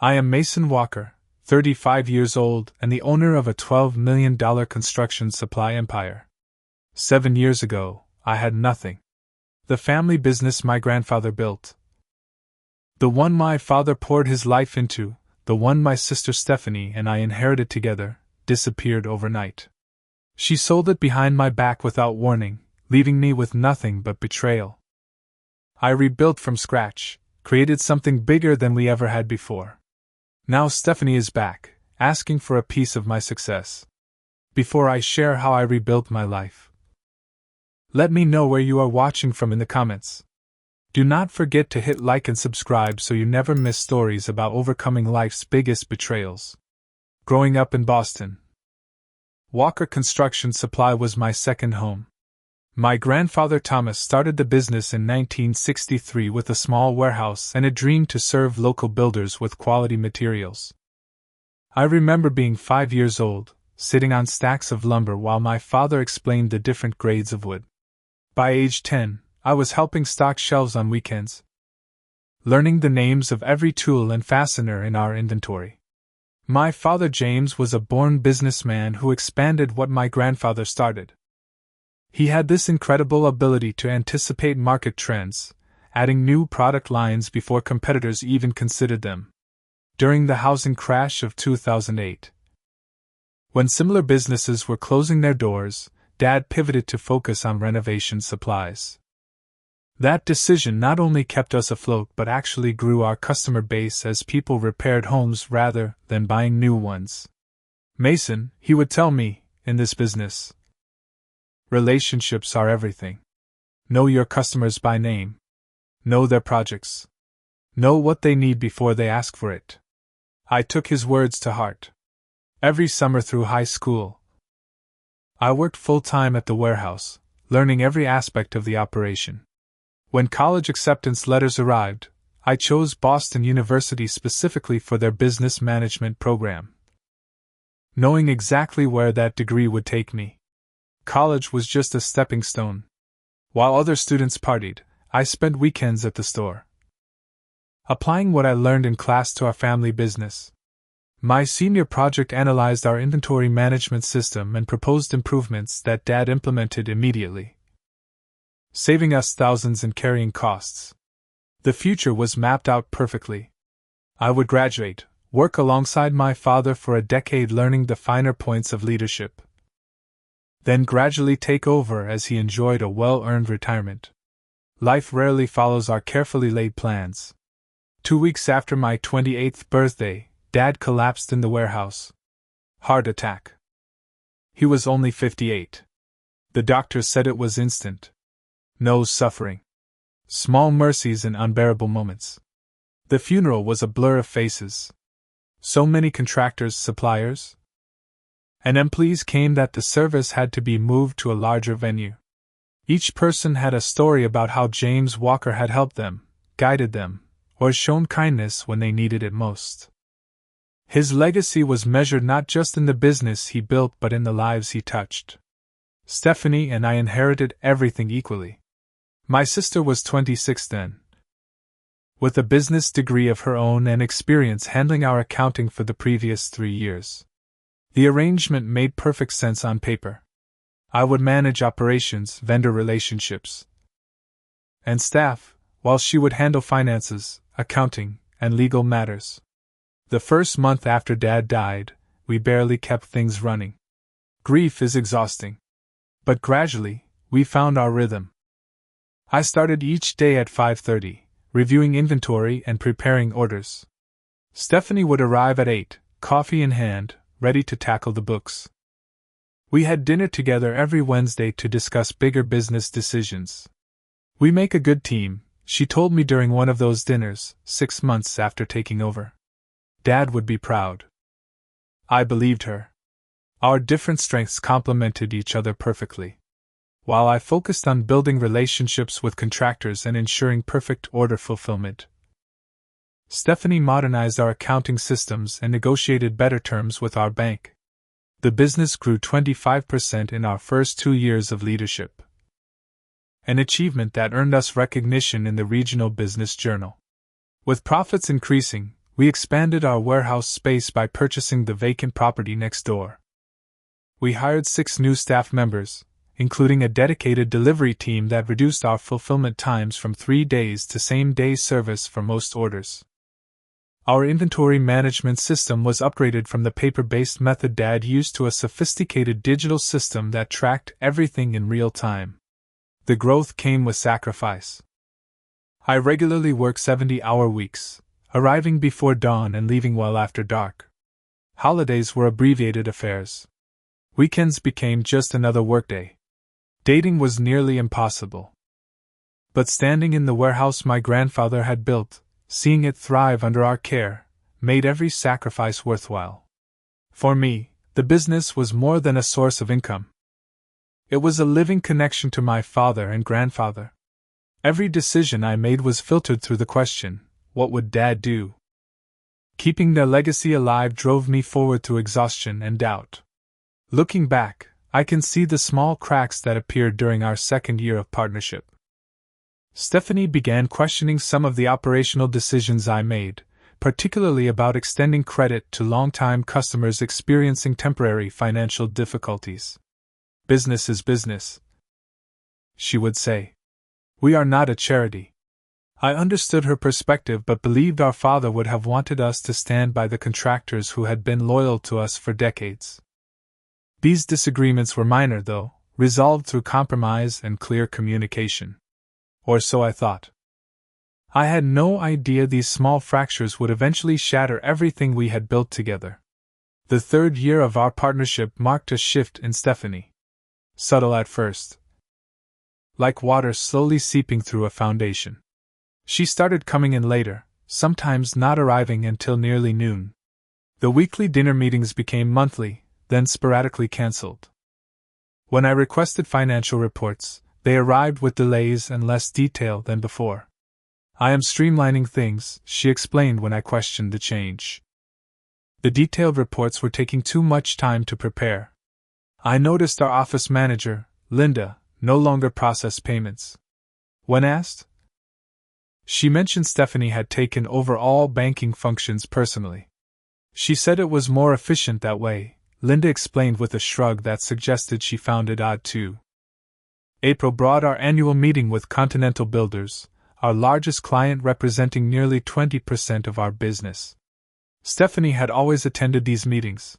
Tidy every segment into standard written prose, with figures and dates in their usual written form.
I am Mason Walker, 35 years old and the owner of a $12 million construction supply empire. 7 years ago, I had nothing. The family business my grandfather built, the one my father poured his life into, the one my sister Stephanie and I inherited together, disappeared overnight. She sold it behind my back without warning, leaving me with nothing but betrayal. I rebuilt from scratch, created something bigger than we ever had before. Now Stephanie is back, asking for a piece of my success. Before I share how I rebuilt my life, let me know where you are watching from in the comments. Do not forget to hit like and subscribe so you never miss stories about overcoming life's biggest betrayals. Growing up in Boston, Walker Construction Supply was my second home. My grandfather Thomas started the business in 1963 with a small warehouse and a dream to serve local builders with quality materials. I remember being 5 years old, sitting on stacks of lumber while my father explained the different grades of wood. By age 10, I was helping stock shelves on weekends, learning the names of every tool and fastener in our inventory. My father James was a born businessman who expanded what my grandfather started. He had this incredible ability to anticipate market trends, adding new product lines before competitors even considered them. During the housing crash of 2008, when similar businesses were closing their doors, Dad pivoted to focus on renovation supplies. That decision not only kept us afloat but actually grew our customer base as people repaired homes rather than buying new ones. Mason, he would tell me, in this business, relationships are everything. Know your customers by name. Know their projects. Know what they need before they ask for it. I took his words to heart. Every summer through high school, I worked full-time at the warehouse, learning every aspect of the operation. When college acceptance letters arrived, I chose Boston University specifically for their business management program, knowing exactly where that degree would take me. College was just a stepping stone. While other students partied, I spent weekends at the store, applying what I learned in class to our family business. My senior project analyzed our inventory management system and proposed improvements that Dad implemented immediately, saving us thousands in carrying costs. The future was mapped out perfectly. I would graduate, work alongside my father for a decade learning the finer points of leadership, then gradually take over as he enjoyed a well-earned retirement. Life rarely follows our carefully laid plans. 2 weeks after my 28th birthday, Dad collapsed in the warehouse. Heart attack. He was only 58. The doctor said it was instant. No suffering. Small mercies and unbearable moments. The funeral was a blur of faces. So many contractors, suppliers, and employees came that the service had to be moved to a larger venue. Each person had a story about how James Walker had helped them, guided them, or shown kindness when they needed it most. His legacy was measured not just in the business he built but in the lives he touched. Stephanie and I inherited everything equally. My sister was 26 then, with a business degree of her own and experience handling our accounting for the previous 3 years. The arrangement made perfect sense on paper. I would manage operations, vendor relationships, and staff, while she would handle finances, accounting, and legal matters. The first month after Dad died, we barely kept things running. Grief is exhausting. But gradually, we found our rhythm. I started each day at 5:30, reviewing inventory and preparing orders. Stephanie would arrive at 8, coffee in hand, ready to tackle the books. We had dinner together every Wednesday to discuss bigger business decisions. We make a good team, she told me during one of those dinners, 6 months after taking over. Dad would be proud. I believed her. Our different strengths complemented each other perfectly. While I focused on building relationships with contractors and ensuring perfect order fulfillment, Stephanie modernized our accounting systems and negotiated better terms with our bank. The business grew 25% in our first 2 years of leadership, an achievement that earned us recognition in the Regional Business Journal. With profits increasing, we expanded our warehouse space by purchasing the vacant property next door. We hired 6 new staff members, including a dedicated delivery team that reduced our fulfillment times from 3 days to same-day service for most orders. Our inventory management system was upgraded from the paper-based method Dad used to a sophisticated digital system that tracked everything in real time. The growth came with sacrifice. I regularly worked 70-hour weeks, arriving before dawn and leaving well after dark. Holidays were abbreviated affairs. Weekends became just another workday. Dating was nearly impossible. But standing in the warehouse my grandfather had built, seeing it thrive under our care, made every sacrifice worthwhile. For me, the business was more than a source of income. It was a living connection to my father and grandfather. Every decision I made was filtered through the question, what would Dad do? Keeping their legacy alive drove me forward through exhaustion and doubt. Looking back, I can see the small cracks that appeared during our second year of partnership. Stephanie began questioning some of the operational decisions I made, particularly about extending credit to long-time customers experiencing temporary financial difficulties. "Business is business," she would say. "We are not a charity." I understood her perspective but believed our father would have wanted us to stand by the contractors who had been loyal to us for decades. These disagreements were minor, though, resolved through compromise and clear communication. Or so I thought. I had no idea these small fractures would eventually shatter everything we had built together. The third year of our partnership marked a shift in Stephanie. Subtle at first, like water slowly seeping through a foundation. She started coming in later, sometimes not arriving until nearly noon. The weekly dinner meetings became monthly, then sporadically cancelled. When I requested financial reports, they arrived with delays and less detail than before. "I am streamlining things," she explained when I questioned the change. The detailed reports were taking too much time to prepare. I noticed our office manager, Linda, no longer processed payments. When asked, she mentioned Stephanie had taken over all banking functions personally. She said it was more efficient that way, Linda explained with a shrug that suggested she found it odd too. April brought our annual meeting with Continental Builders, our largest client representing nearly 20% of our business. Stephanie had always attended these meetings,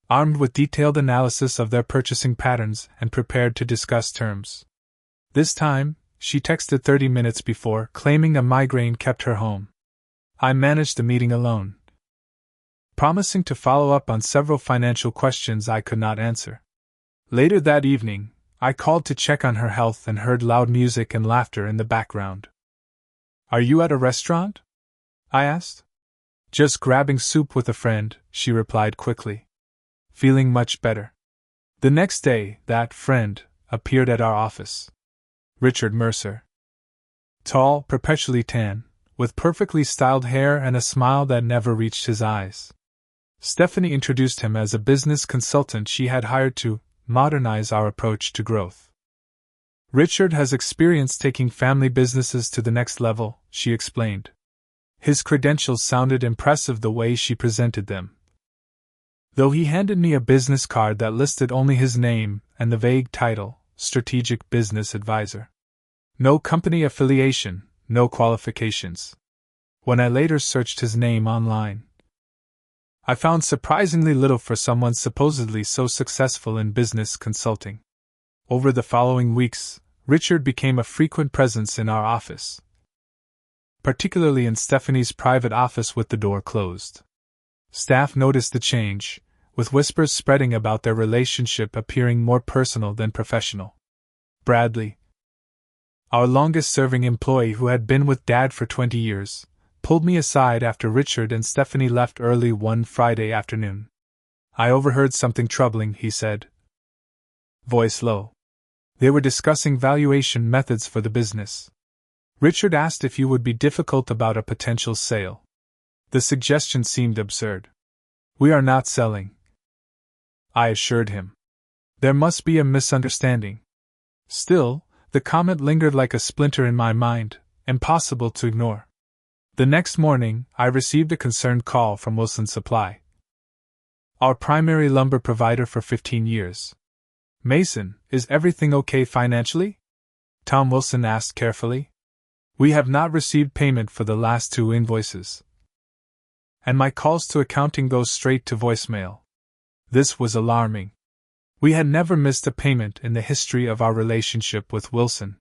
armed with detailed analysis of their purchasing patterns and prepared to discuss terms. This time, she texted 30 minutes before, claiming a migraine kept her home. I managed the meeting alone, promising to follow up on several financial questions I could not answer. Later that evening, I called to check on her health and heard loud music and laughter in the background. "Are you at a restaurant?" I asked. "Just grabbing soup with a friend," she replied quickly. Feeling much better. The next day, that friend appeared at our office. Richard Mercer. Tall, perpetually tan, with perfectly styled hair and a smile that never reached his eyes. Stephanie introduced him as a business consultant she had hired to modernize our approach to growth. "Richard has experience taking family businesses to the next level," she explained. His credentials sounded impressive the way she presented them, though he handed me a business card that listed only his name and the vague title, Strategic Business Advisor. No company affiliation, no qualifications. When I later searched his name online, I found surprisingly little for someone supposedly so successful in business consulting. Over the following weeks, Richard became a frequent presence in our office, particularly in Stephanie's private office with the door closed. Staff noticed the change, with whispers spreading about their relationship appearing more personal than professional. Bradley, our longest-serving employee who had been with Dad for 20 years, pulled me aside after Richard and Stephanie left early one Friday afternoon. "I overheard something troubling," he said, voice low. They were discussing valuation methods for the business. Richard asked if you would be difficult about a potential sale. The suggestion seemed absurd. "We are not selling," I assured him. "There must be a misunderstanding." Still, the comment lingered like a splinter in my mind, impossible to ignore. The next morning, I received a concerned call from Wilson Supply, our primary lumber provider for 15 years. Mason, is everything okay financially? Tom Wilson asked carefully. We have not received payment for the last 2 invoices. And my calls to accounting go straight to voicemail. This was alarming. We had never missed a payment in the history of our relationship with Wilson.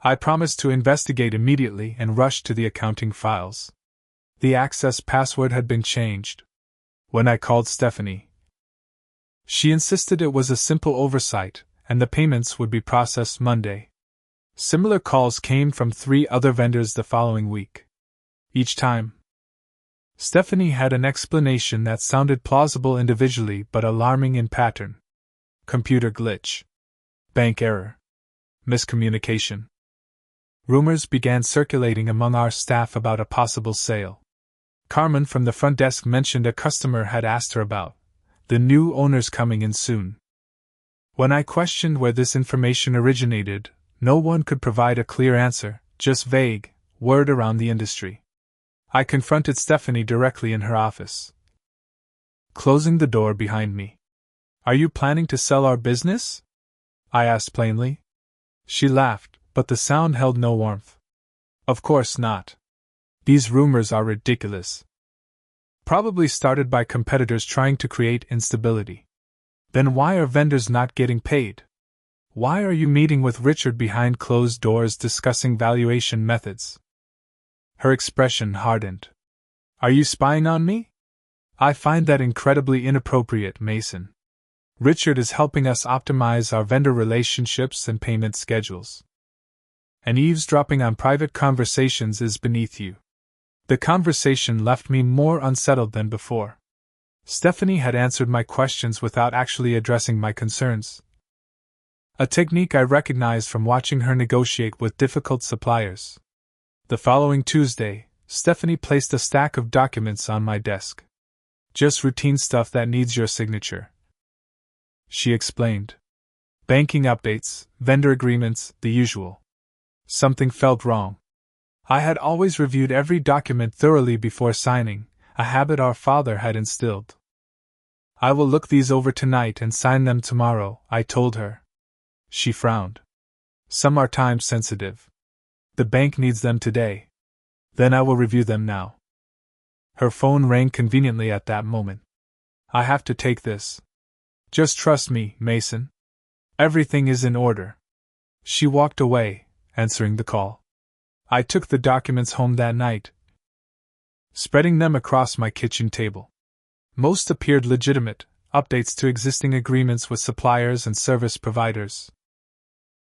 I promised to investigate immediately and rushed to the accounting files. The access password had been changed. When I called Stephanie, she insisted it was a simple oversight and the payments would be processed Monday. Similar calls came from 3 other vendors the following week. Each time, Stephanie had an explanation that sounded plausible individually but alarming in pattern. Computer glitch. Bank error. Miscommunication. Rumors began circulating among our staff about a possible sale. Carmen from the front desk mentioned a customer had asked her about the new owners coming in soon. When I questioned where this information originated, no one could provide a clear answer, just vague word around the industry. I confronted Stephanie directly in her office, closing the door behind me. Are you planning to sell our business? I asked plainly. She laughed, but the sound held no warmth. Of course not. These rumors are ridiculous. Probably started by competitors trying to create instability. Then why are vendors not getting paid? Why are you meeting with Richard behind closed doors discussing valuation methods? Her expression hardened. Are you spying on me? I find that incredibly inappropriate, Mason. Richard is helping us optimize our vendor relationships and payment schedules. And eavesdropping on private conversations is beneath you. The conversation left me more unsettled than before. Stephanie had answered my questions without actually addressing my concerns. A technique I recognized from watching her negotiate with difficult suppliers. The following Tuesday, Stephanie placed a stack of documents on my desk. Just routine stuff that needs your signature, she explained. Banking updates, vendor agreements, the usual. Something felt wrong. I had always reviewed every document thoroughly before signing, a habit our father had instilled. I will look these over tonight and sign them tomorrow, I told her. She frowned. Some are time sensitive. The bank needs them today. Then I will review them now. Her phone rang conveniently at that moment. I have to take this. Just trust me, Mason. Everything is in order. She walked away, answering the call. I took the documents home that night, spreading them across my kitchen table. Most appeared legitimate, updates to existing agreements with suppliers and service providers.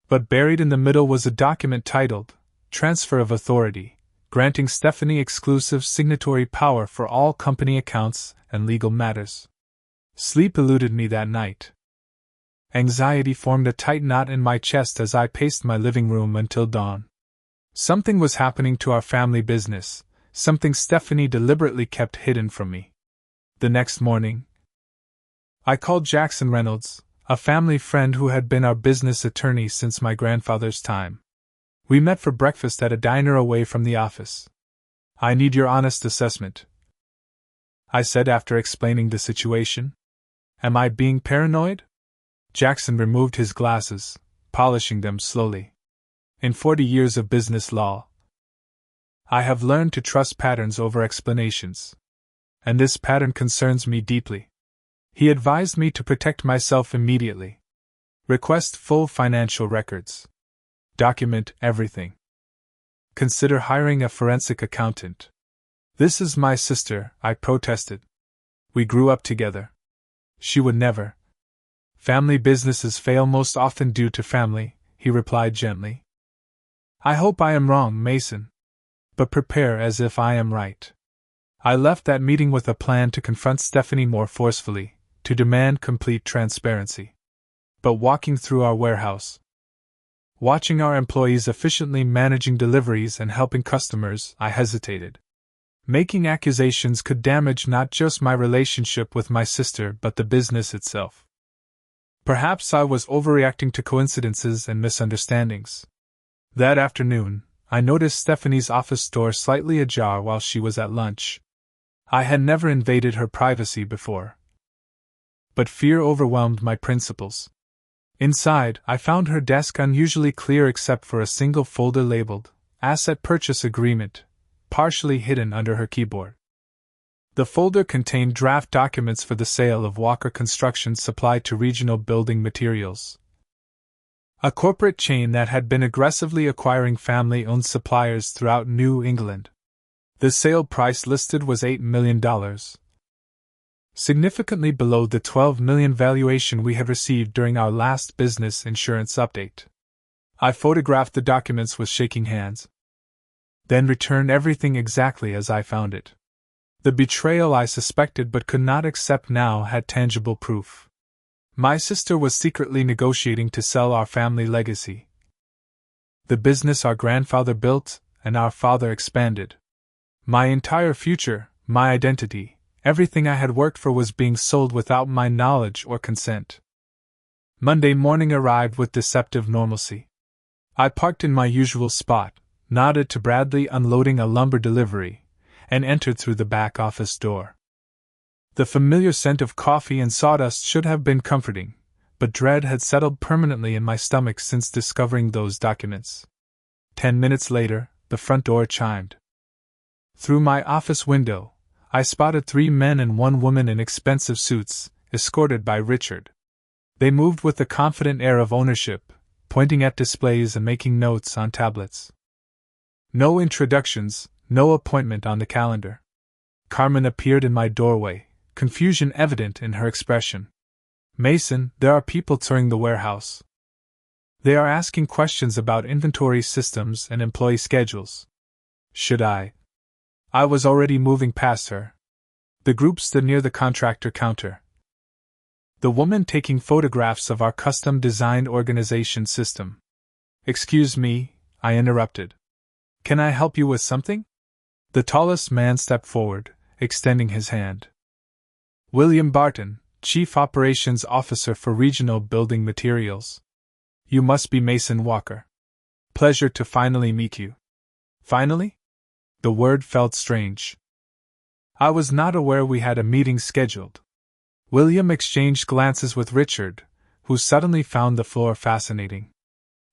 But buried in the middle was a document titled, Transfer of Authority, granting Stephanie exclusive signatory power for all company accounts and legal matters. Sleep eluded me that night. Anxiety formed a tight knot in my chest as I paced my living room until dawn. Something was happening to our family business, something Stephanie deliberately kept hidden from me. The next morning, I called Jackson Reynolds, a family friend who had been our business attorney since my grandfather's time. We met for breakfast at a diner away from the office. I need your honest assessment, I said after explaining the situation. Am I being paranoid? Jackson removed his glasses, polishing them slowly. In 40 years of business law, I have learned to trust patterns over explanations. And this pattern concerns me deeply. He advised me to protect myself immediately. Request full financial records. Document everything. Consider hiring a forensic accountant. This is my sister, I protested. We grew up together. She would never. Family businesses fail most often due to family, he replied gently. I hope I am wrong, Mason. But prepare as if I am right. I left that meeting with a plan to confront Stephanie more forcefully, to demand complete transparency. But walking through our warehouse, watching our employees efficiently managing deliveries and helping customers, I hesitated. Making accusations could damage not just my relationship with my sister but the business itself. Perhaps I was overreacting to coincidences and misunderstandings. That afternoon, I noticed Stephanie's office door slightly ajar while she was at lunch. I had never invaded her privacy before, but fear overwhelmed my principles. Inside, I found her desk unusually clear except for a single folder labeled Asset Purchase Agreement, partially hidden under her keyboard. The folder contained draft documents for the sale of Walker Construction Supply to Regional Building Materials, a corporate chain that had been aggressively acquiring family-owned suppliers throughout New England. The sale price listed was $8 million, significantly below the $12 million valuation we had received during our last business insurance update. I photographed the documents with shaking hands, then returned everything exactly as I found it. The betrayal I suspected but could not accept now had tangible proof. My sister was secretly negotiating to sell our family legacy, the business our grandfather built and our father expanded. My entire future, my identity, everything I had worked for was being sold without my knowledge or consent. Monday morning arrived with deceptive normalcy. I parked in my usual spot, nodded to Bradley unloading a lumber delivery, and entered through the back office door. The familiar scent of coffee and sawdust should have been comforting, but dread had settled permanently in my stomach since discovering those documents. 10 minutes later, the front door chimed. Through my office window, I spotted 3 men and 1 woman in expensive suits, escorted by Richard. They moved with a confident air of ownership, pointing at displays and making notes on tablets. No introductions, no appointment on the calendar. Carmen appeared in my doorway, confusion evident in her expression. Mason, there are people touring the warehouse. They are asking questions about inventory systems and employee schedules. Should I? I was already moving past her. The group stood near the contractor counter, the woman taking photographs of our custom-designed organization system. Excuse me, I interrupted. Can I help you with something? The tallest man stepped forward, extending his hand. William Barton, Chief Operations Officer for Regional Building Materials. You must be Mason Walker. Pleasure to finally meet you. Finally? The word felt strange. I was not aware we had a meeting scheduled. William exchanged glances with Richard, who suddenly found the floor fascinating.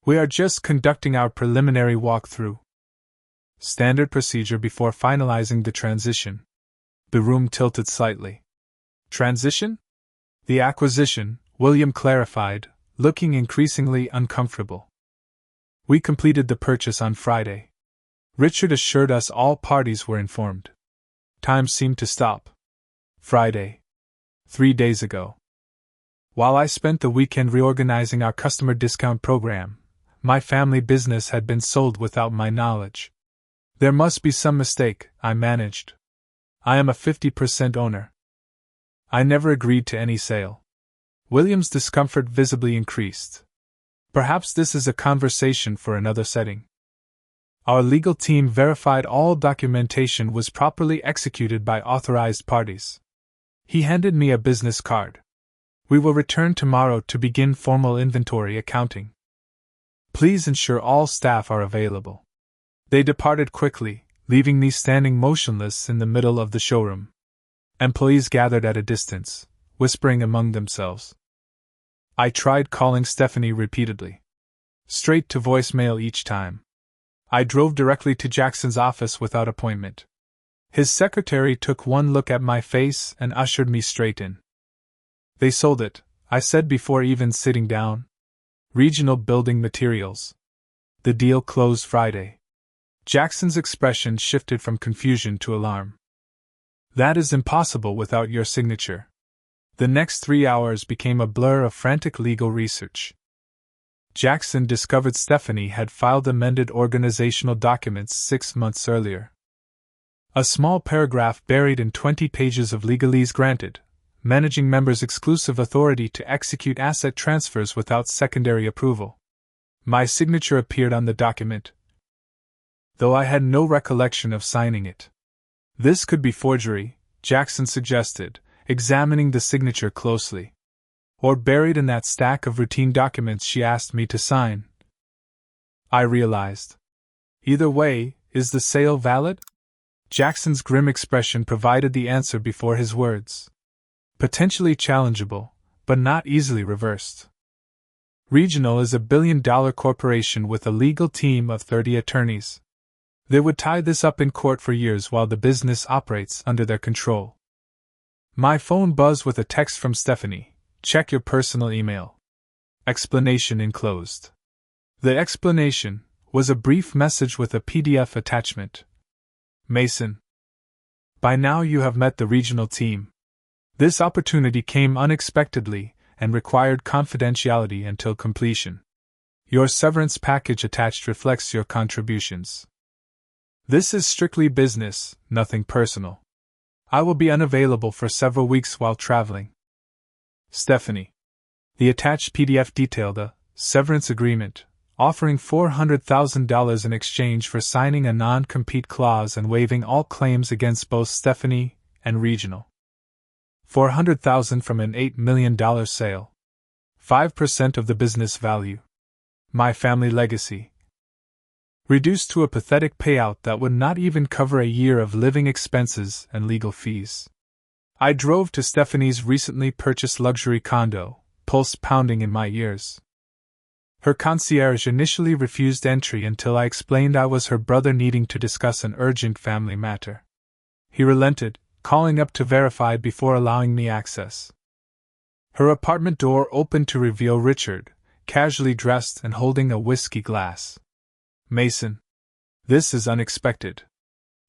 We are just conducting our preliminary walkthrough. Standard procedure before finalizing the transition. The room tilted slightly. Transition? The acquisition, William clarified, looking increasingly uncomfortable. We completed the purchase on Friday. Richard assured us all parties were informed. Time seemed to stop. Friday. 3 days ago. While I spent the weekend reorganizing our customer discount program, my family business had been sold without my knowledge. There must be some mistake, I managed. I am a 50% owner. I never agreed to any sale. William's discomfort visibly increased. Perhaps this is a conversation for another setting. Our legal team verified all documentation was properly executed by authorized parties. He handed me a business card. We will return tomorrow to begin formal inventory accounting. Please ensure all staff are available. They departed quickly, leaving me standing motionless in the middle of the showroom. Employees gathered at a distance, whispering among themselves. I tried calling Stephanie repeatedly. Straight to voicemail each time. I drove directly to Jackson's office without appointment. His secretary took one look at my face and ushered me straight in. They sold it, I said before even sitting down. Regional Building Materials. The deal closed Friday. Jackson's expression shifted from confusion to alarm. That is impossible without your signature. The next 3 hours became a blur of frantic legal research. Jackson discovered Stephanie had filed amended organizational documents 6 months earlier. A small paragraph buried in 20 pages of legalese granted managing members exclusive authority to execute asset transfers without secondary approval. My signature appeared on the document, though I had no recollection of signing it. This could be forgery, Jackson suggested, examining the signature closely. Or buried in that stack of routine documents she asked me to sign. I realized. Either way, is the sale valid? Jackson's grim expression provided the answer before his words. Potentially challengeable, but not easily reversed. Regional is a billion-dollar corporation with a legal team of 30 attorneys. They would tie this up in court for years while the business operates under their control. My phone buzzed with a text from Stephanie. Check your personal email. Explanation enclosed. The explanation was a brief message with a PDF attachment. Mason. By now you have met the regional team. This opportunity came unexpectedly and required confidentiality until completion. Your severance package attached reflects your contributions. This is strictly business, nothing personal. I will be unavailable for several weeks while traveling. Stephanie. The attached PDF detailed a severance agreement, offering $400,000 in exchange for signing a non-compete clause and waiving all claims against both Stephanie and Regional. $400,000 from an $8 million sale. 5% of the business value. My family legacy. Reduced to a pathetic payout that would not even cover a year of living expenses and legal fees. I drove to Stephanie's recently purchased luxury condo, pulse pounding in my ears. Her concierge initially refused entry until I explained I was her brother needing to discuss an urgent family matter. He relented, calling up to verify before allowing me access. Her apartment door opened to reveal Richard, casually dressed and holding a whiskey glass. Mason. This is unexpected.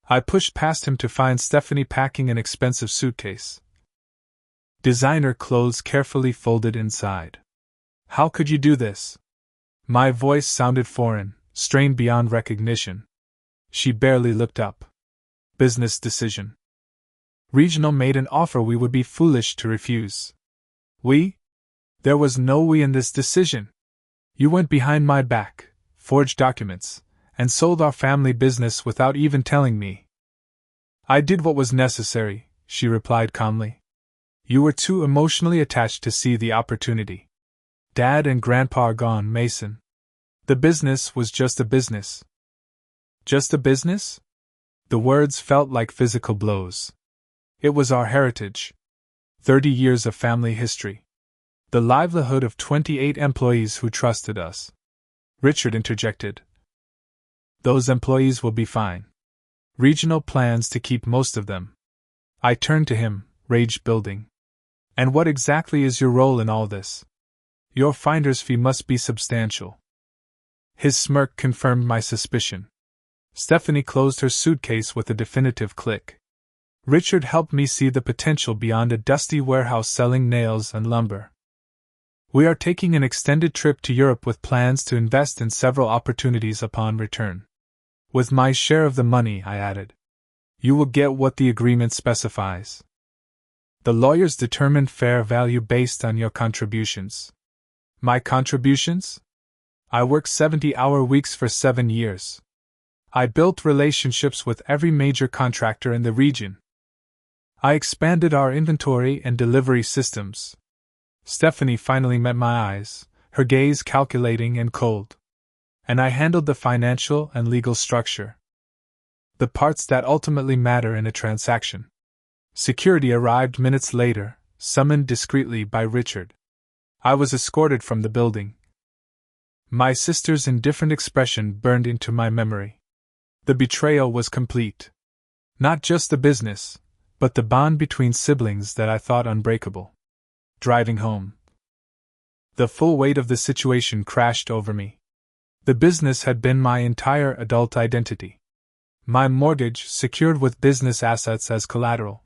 I pushed past him to find Stephanie packing an expensive suitcase. Designer clothes carefully folded inside. How could you do this? My voice sounded foreign, strained beyond recognition. She barely looked up. Business decision. Regional made an offer we would be foolish to refuse. We? There was no we in this decision. You went behind my back, forged documents, and sold our family business without even telling me. I did what was necessary, she replied calmly. You were too emotionally attached to see the opportunity. Dad and Grandpa are gone, Mason. The business was just a business. Just a business? The words felt like physical blows. It was our heritage. 30 years of family history. The livelihood of 28 employees who trusted us. Richard interjected. Those employees will be fine. Regional plans to keep most of them. I turned to him, rage building. And what exactly is your role in all this? Your finder's fee must be substantial. His smirk confirmed my suspicion. Stephanie closed her suitcase with a definitive click. Richard helped me see the potential beyond a dusty warehouse selling nails and lumber. We are taking an extended trip to Europe with plans to invest in several opportunities upon return. With my share of the money, I added. You will get what the agreement specifies. The lawyers determine fair value based on your contributions. My contributions? I worked 70-hour weeks for 7 years. I built relationships with every major contractor in the region. I expanded our inventory and delivery systems. Stephanie finally met my eyes, her gaze calculating and cold. And I handled the financial and legal structure. The parts that ultimately matter in a transaction. Security arrived minutes later, summoned discreetly by Richard. I was escorted from the building. My sister's indifferent expression burned into my memory. The betrayal was complete. Not just the business, but the bond between siblings that I thought unbreakable. Driving home. The full weight of the situation crashed over me. The business had been my entire adult identity. My mortgage secured with business assets as collateral.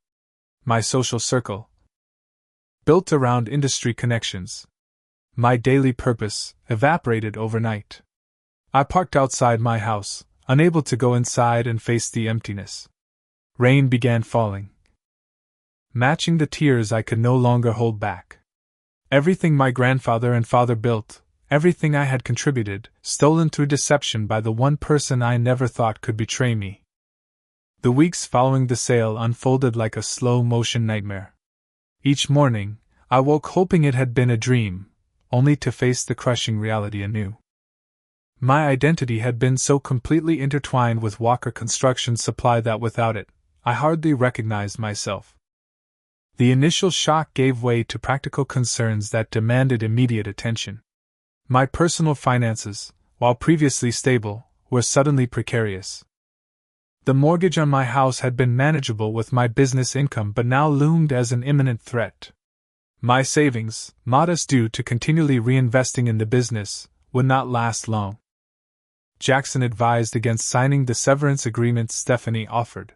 My social circle. Built around industry connections. My daily purpose evaporated overnight. I parked outside my house, unable to go inside and face the emptiness. Rain began falling, matching the tears I could no longer hold back. Everything my grandfather and father built, everything I had contributed, stolen through deception by the one person I never thought could betray me. The weeks following the sale unfolded like a slow-motion nightmare. Each morning, I woke hoping it had been a dream, only to face the crushing reality anew. My identity had been so completely intertwined with Walker Construction Supply that without it, I hardly recognized myself. The initial shock gave way to practical concerns that demanded immediate attention. My personal finances, while previously stable, were suddenly precarious. The mortgage on my house had been manageable with my business income but now loomed as an imminent threat. My savings, modest due to continually reinvesting in the business, would not last long. Jackson advised against signing the severance agreement Stephanie offered.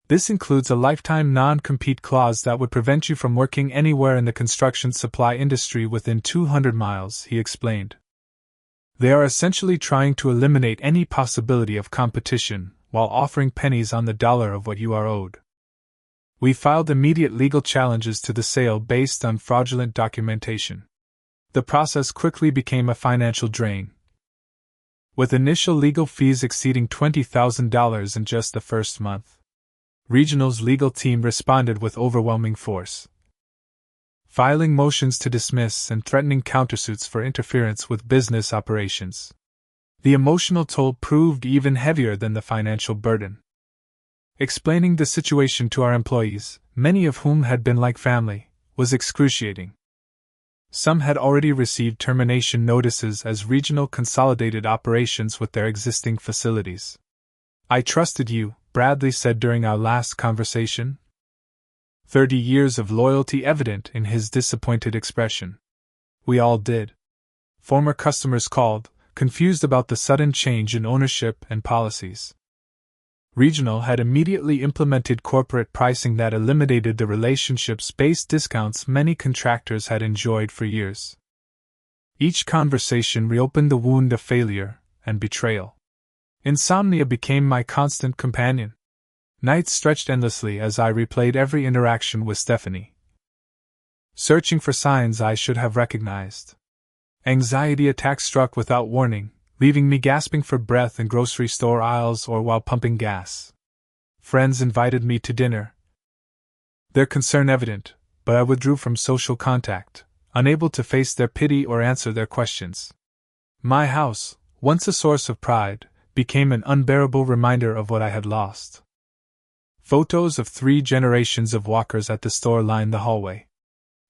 This includes a lifetime non-compete clause that would prevent you from working anywhere in the construction supply industry within 200 miles, he explained. They are essentially trying to eliminate any possibility of competition, while offering pennies on the dollar of what you are owed. We filed immediate legal challenges to the sale based on fraudulent documentation. The process quickly became a financial drain, with initial legal fees exceeding $20,000 in just the first month. Regional's legal team responded with overwhelming force, filing motions to dismiss and threatening countersuits for interference with business operations. The emotional toll proved even heavier than the financial burden. Explaining the situation to our employees, many of whom had been like family, was excruciating. Some had already received termination notices as Regional consolidated operations with their existing facilities. "I trusted you," Bradley said during our last conversation. 30 years of loyalty evident in his disappointed expression. We all did. Former customers called, confused about the sudden change in ownership and policies. Regional had immediately implemented corporate pricing that eliminated the relationships-based discounts many contractors had enjoyed for years. Each conversation reopened the wound of failure and betrayal. Insomnia became my constant companion. Nights stretched endlessly as I replayed every interaction with Stephanie, searching for signs I should have recognized. Anxiety attacks struck without warning, leaving me gasping for breath in grocery store aisles or while pumping gas. Friends invited me to dinner, their concern evident, but I withdrew from social contact, unable to face their pity or answer their questions. My house, once a source of pride, became an unbearable reminder of what I had lost. Photos of 3 generations of Walkers at the store lined the hallway.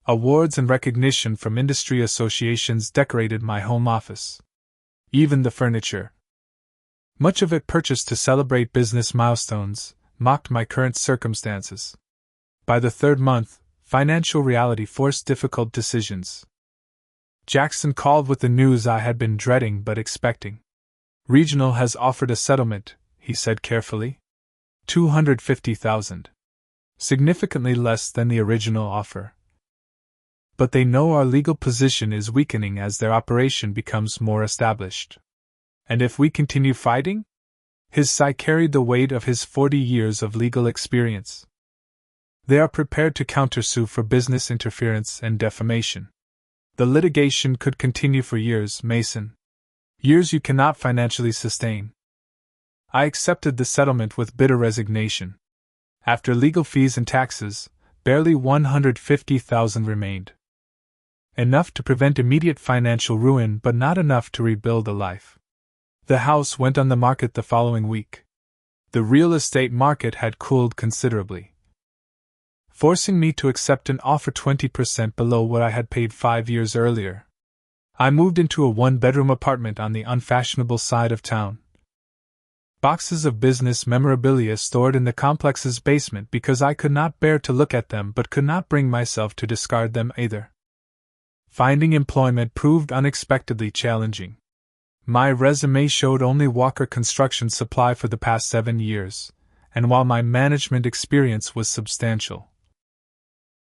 Awards and recognition from industry associations decorated my home office. Even the furniture, much of it purchased to celebrate business milestones, mocked my current circumstances. By the 3rd month, financial reality forced difficult decisions. Jackson called with the news I had been dreading but expecting. "Regional has offered a settlement," he said carefully. $250,000. Significantly less than the original offer. But they know our legal position is weakening as their operation becomes more established. And if we continue fighting? His sigh carried the weight of his 40 years of legal experience. They are prepared to countersue for business interference and defamation. The litigation could continue for years, Mason. Years you cannot financially sustain. I accepted the settlement with bitter resignation. After legal fees and taxes, barely $150,000 remained. Enough to prevent immediate financial ruin, but not enough to rebuild a life. The house went on the market the following week. The real estate market had cooled considerably, forcing me to accept an offer 20% below what I had paid 5 years earlier. I moved into a 1-bedroom apartment on the unfashionable side of town. Boxes of business memorabilia stored in the complex's basement because I could not bear to look at them but could not bring myself to discard them either. Finding employment proved unexpectedly challenging. My resume showed only Walker Construction Supply for the past 7 years, and while my management experience was substantial,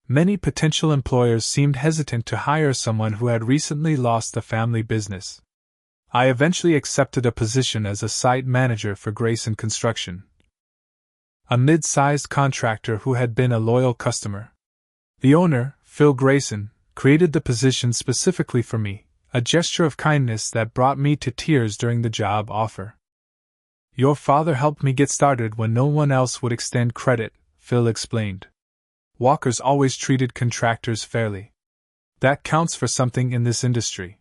many potential employers seemed hesitant to hire someone who had recently lost a family business. I eventually accepted a position as a site manager for Grayson Construction, a mid-sized contractor who had been a loyal customer. The owner, Phil Grayson, created the position specifically for me, a gesture of kindness that brought me to tears during the job offer. "Your father helped me get started when no one else would extend credit," Phil explained. "Walker's always treated contractors fairly. That counts for something in this industry."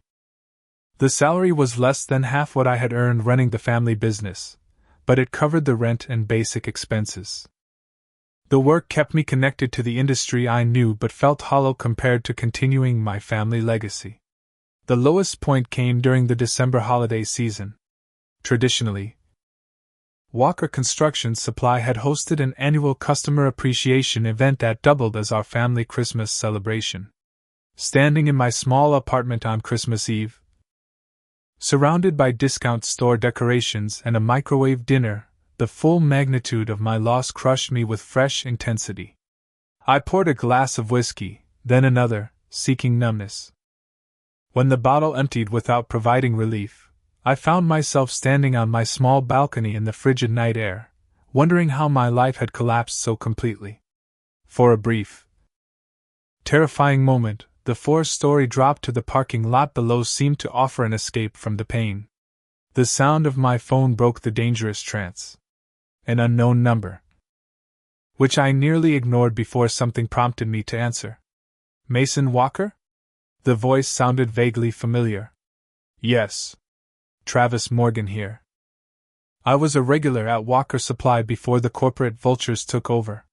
The salary was less than half what I had earned running the family business, but it covered the rent and basic expenses. The work kept me connected to the industry I knew but felt hollow compared to continuing my family legacy. The lowest point came during the December holiday season. Traditionally, Walker Construction Supply had hosted an annual customer appreciation event that doubled as our family Christmas celebration. Standing in my small apartment on Christmas Eve, surrounded by discount store decorations and a microwave dinner, the full magnitude of my loss crushed me with fresh intensity. I poured a glass of whiskey, then another, seeking numbness. When the bottle emptied without providing relief, I found myself standing on my small balcony in the frigid night air, wondering how my life had collapsed so completely. For a brief, terrifying moment, the 4-story drop to the parking lot below seemed to offer an escape from the pain. The sound of my phone broke the dangerous trance. An unknown number, which I nearly ignored before something prompted me to answer. Mason Walker? The voice sounded vaguely familiar. Yes. Travis Morgan here. I was a regular at Walker Supply before the corporate vultures took over.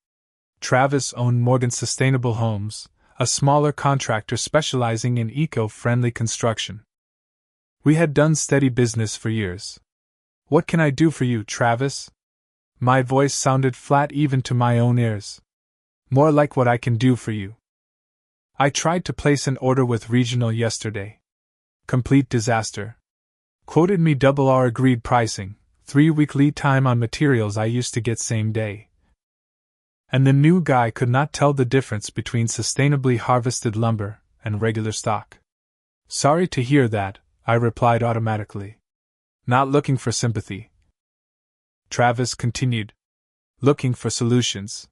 Travis owned Morgan Sustainable Homes, a smaller contractor specializing in eco-friendly construction. We had done steady business for years. What can I do for you, Travis? My voice sounded flat even to my own ears. More like what I can do for you. I tried to place an order with Regional yesterday. Complete disaster. Quoted me double our agreed pricing, 3-week lead time on materials I used to get same day. And the new guy could not tell the difference between sustainably harvested lumber and regular stock. Sorry to hear that, I replied automatically. Not looking for sympathy. Travis continued. Looking for solutions.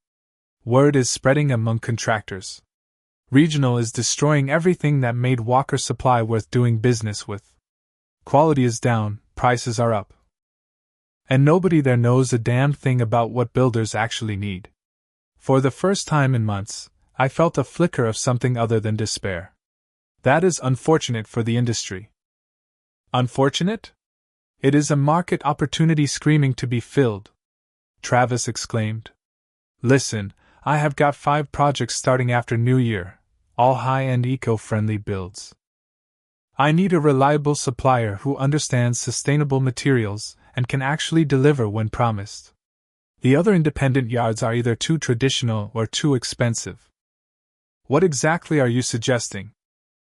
Word is spreading among contractors. Regional is destroying everything that made Walker Supply worth doing business with. Quality is down, prices are up. And nobody there knows a damn thing about what builders actually need. For the first time in months, I felt a flicker of something other than despair. That is unfortunate for the industry. Unfortunate? It is a market opportunity screaming to be filled, Travis exclaimed. Listen, I have got 5 projects starting after New Year, all high-end eco-friendly builds. I need a reliable supplier who understands sustainable materials and can actually deliver when promised. The other independent yards are either too traditional or too expensive. What exactly are you suggesting?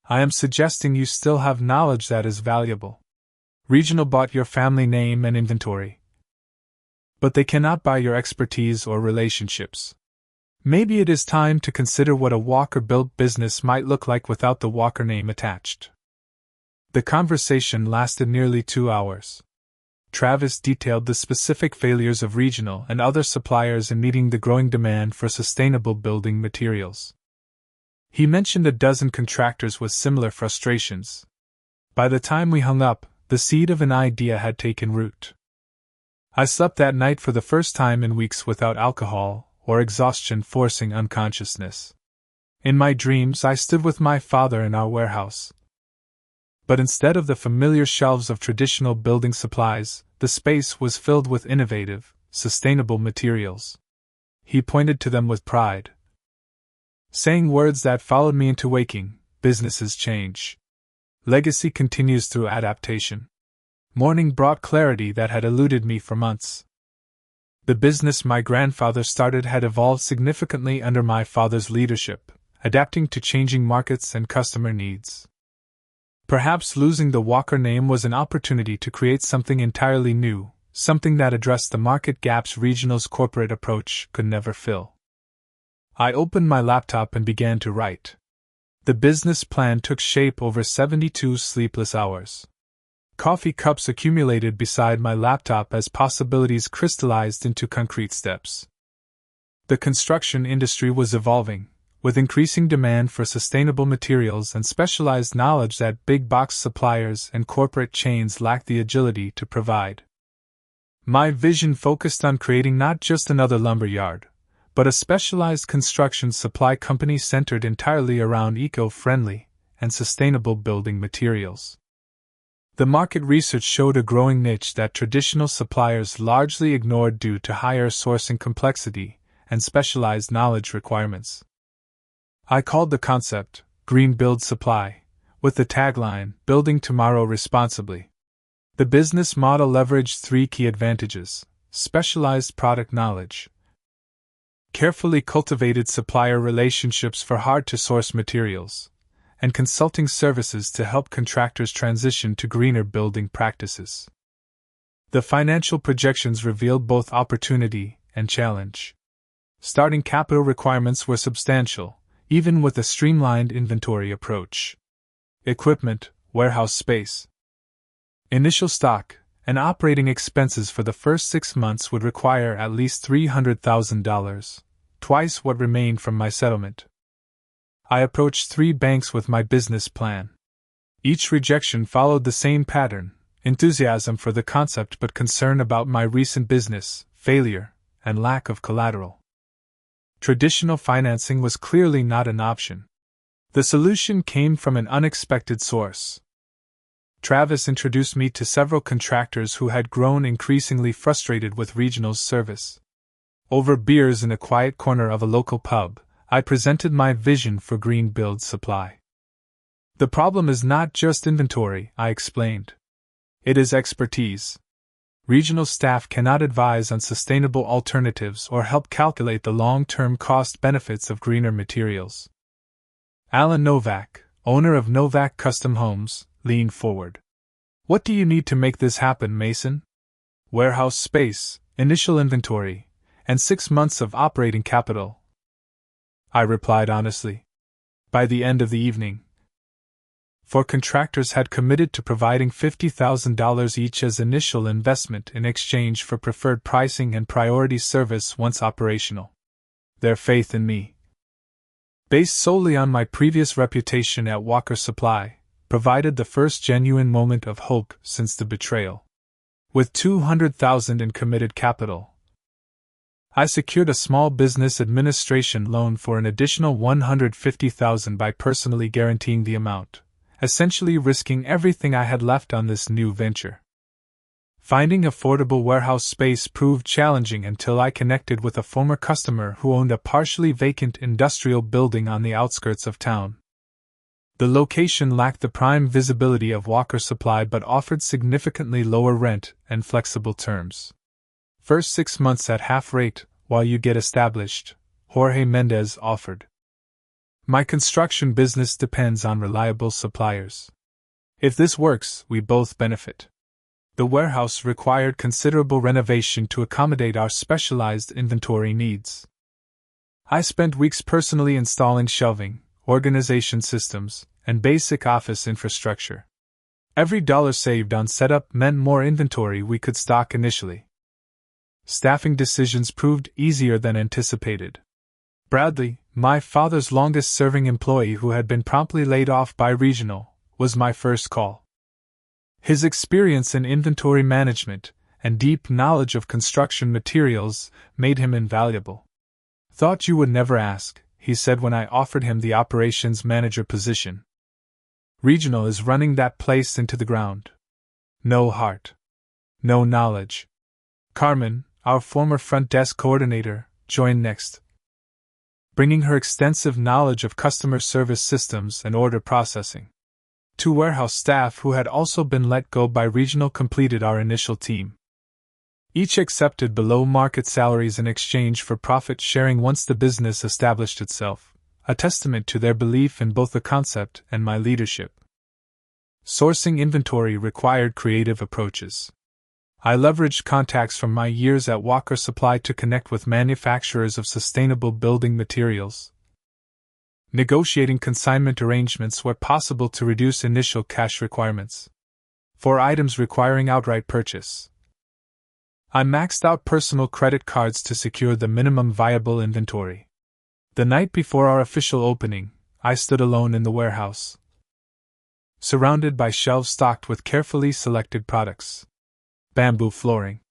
I am suggesting you still have knowledge that is valuable. Regional bought your family name and inventory, but they cannot buy your expertise or relationships. Maybe it is time to consider what a Walker-built business might look like without the Walker name attached. The conversation lasted nearly 2 hours. Travis detailed the specific failures of Regional and other suppliers in meeting the growing demand for sustainable building materials. He mentioned a dozen contractors with similar frustrations. By the time we hung up, the seed of an idea had taken root. I slept that night for the first time in weeks without alcohol or exhaustion forcing unconsciousness. In my dreams, I stood with my father in our warehouse. But instead of the familiar shelves of traditional building supplies, the space was filled with innovative, sustainable materials. He pointed to them with pride, saying words that followed me into waking: businesses change. Legacy continues through adaptation. Morning brought clarity that had eluded me for months. The business my grandfather started had evolved significantly under my father's leadership, adapting to changing markets and customer needs. Perhaps losing the Walker name was an opportunity to create something entirely new, something that addressed the market gaps Regional's corporate approach could never fill. I opened my laptop and began to write. The business plan took shape over 72 sleepless hours. Coffee cups accumulated beside my laptop as possibilities crystallized into concrete steps. The construction industry was evolving, with increasing demand for sustainable materials and specialized knowledge that big box suppliers and corporate chains lacked the agility to provide. My vision focused on creating not just another lumber yard, but a specialized construction supply company centered entirely around eco-friendly and sustainable building materials. The market research showed a growing niche that traditional suppliers largely ignored due to higher sourcing complexity and specialized knowledge requirements. I called the concept GreenBuild Supply, with the tagline, Building Tomorrow Responsibly. The business model leveraged three key advantages: specialized product knowledge, carefully cultivated supplier relationships for hard-to-source materials, and consulting services to help contractors transition to greener building practices. The financial projections revealed both opportunity and challenge. Starting capital requirements were substantial, even with a streamlined inventory approach. Equipment, warehouse space, initial stock, and operating expenses for the first 6 months would require at least $300,000, twice what remained from my settlement. I approached 3 banks with my business plan. Each rejection followed the same pattern: enthusiasm for the concept but concern about my recent business failure and lack of collateral. Traditional financing was clearly not an option. The solution came from an unexpected source. Travis introduced me to several contractors who had grown increasingly frustrated with Regional's service. Over beers in a quiet corner of a local pub, I presented my vision for GreenBuild Supply. The problem is not just inventory, I explained. It is expertise. Regional staff cannot advise on sustainable alternatives or help calculate the long-term cost benefits of greener materials. Alan Novak, owner of Novak Custom Homes, leaned forward. What do you need to make this happen, Mason? Warehouse space, initial inventory, and 6 months of operating capital, I replied honestly. By the end of the evening, 4 contractors had committed to providing $50,000 each as initial investment in exchange for preferred pricing and priority service once operational. Their faith in me, based solely on my previous reputation at Walker Supply, provided the first genuine moment of hope since the betrayal. With $200,000 in committed capital, I secured a small business administration loan for an additional $150,000 by personally guaranteeing the amount, essentially risking everything I had left on this new venture. Finding affordable warehouse space proved challenging until I connected with a former customer who owned a partially vacant industrial building on the outskirts of town. The location lacked the prime visibility of Walker Supply but offered significantly lower rent and flexible terms. First 6 months at half rate, while you get established, Jorge Mendez offered. My construction business depends on reliable suppliers. If this works, we both benefit. The warehouse required considerable renovation to accommodate our specialized inventory needs. I spent weeks personally installing shelving, organization systems, and basic office infrastructure. Every dollar saved on setup meant more inventory we could stock initially. Staffing decisions proved easier than anticipated. Bradley, my father's longest-serving employee who had been promptly laid off by Regional, was my first call. His experience in inventory management and deep knowledge of construction materials made him invaluable. Thought you would never ask, he said when I offered him the operations manager position. Regional is running that place into the ground. No heart. No knowledge. Carmen, our former front desk coordinator, joined next, bringing her extensive knowledge of customer service systems and order processing. 2 warehouse staff who had also been let go by Regional completed our initial team. Each accepted below-market salaries in exchange for profit sharing once the business established itself, a testament to their belief in both the concept and my leadership. Sourcing inventory required creative approaches. I leveraged contacts from my years at Walker Supply to connect with manufacturers of sustainable building materials, negotiating consignment arrangements where possible to reduce initial cash requirements. For items requiring outright purchase, I maxed out personal credit cards to secure the minimum viable inventory. The night before our official opening, I stood alone in the warehouse, surrounded by shelves stocked with carefully selected products. Bamboo flooring,